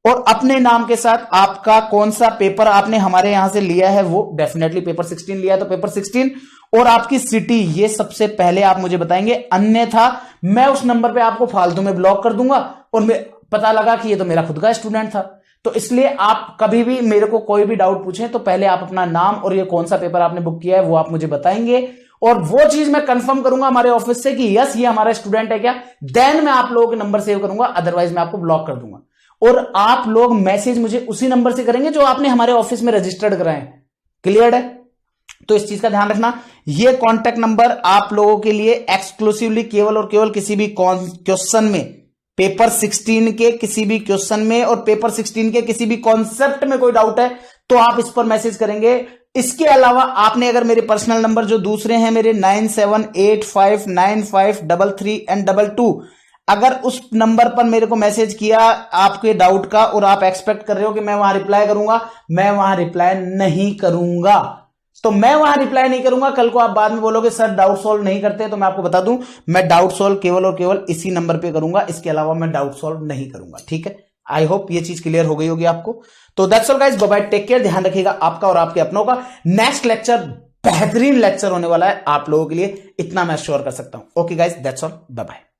और अपने नाम के साथ आपका कौन सा पेपर आपने हमारे यहां से लिया है, वो डेफिनेटली पेपर 16 लिया है तो पेपर 16 और आपकी सिटी, ये सबसे पहले आप मुझे बताएंगे। अन्यथा मैं उस नंबर पे आपको फालतू में ब्लॉक कर दूंगा और पता लगा कि ये तो मेरा खुद का स्टूडेंट था। तो इसलिए आप कभी भी मेरे को कोई भी डाउट पूछें तो पहले आप अपना नाम और ये कौन सा पेपर आपने बुक किया है वो आप मुझे बताएंगे, और वो चीज मैं कंफर्म करूंगा हमारे ऑफिस से कि यस ये हमारा स्टूडेंट है क्या, देन मैं आप लोगों के नंबर सेव करूंगा, अदरवाइज मैं आपको ब्लॉक कर दूंगा। और आप लोग मैसेज मुझे उसी नंबर से करेंगे जो आपने हमारे ऑफिस में रजिस्टर्ड कराए हैं। क्लियर है? तो इस चीज का ध्यान रखना। ये कॉन्टैक्ट नंबर आप लोगों के लिए एक्सक्लूसिवली केवल और केवल किसी भी क्वेश्चन में, पेपर 16 के किसी भी क्वेश्चन में और पेपर 16 के किसी भी कॉन्सेप्ट में कोई डाउट है तो आप इस पर मैसेज करेंगे। इसके अलावा आपने अगर मेरे पर्सनल नंबर जो दूसरे हैं मेरे 97859533 अगर उस नंबर पर मेरे को मैसेज किया आपके डाउट का और आप एक्सपेक्ट कर रहे हो कि मैं वहां रिप्लाई करूंगा, मैं वहां रिप्लाई नहीं करूंगा। तो मैं वहां रिप्लाई नहीं करूंगा, कल को आप बाद में बोलोगे सर डाउट सॉल्व नहीं करते, तो मैं आपको बता दूं मैं डाउट सॉल्व केवल और केवल इसी नंबर पे करूंगा, इसके अलावा मैं डाउट सॉल्व नहीं करूंगा। ठीक है, आई होप ये चीज क्लियर हो गई होगी आपको। तो that's all guys, bye bye, take care, ध्यान रखिएगा आपका और आपके अपनों का। नेक्स्ट लेक्चर बेहतरीन लेक्चर होने वाला है आप लोगों के लिए, इतना मैं श्योर कर सकता हूं। Okay guys, that's all, bye bye.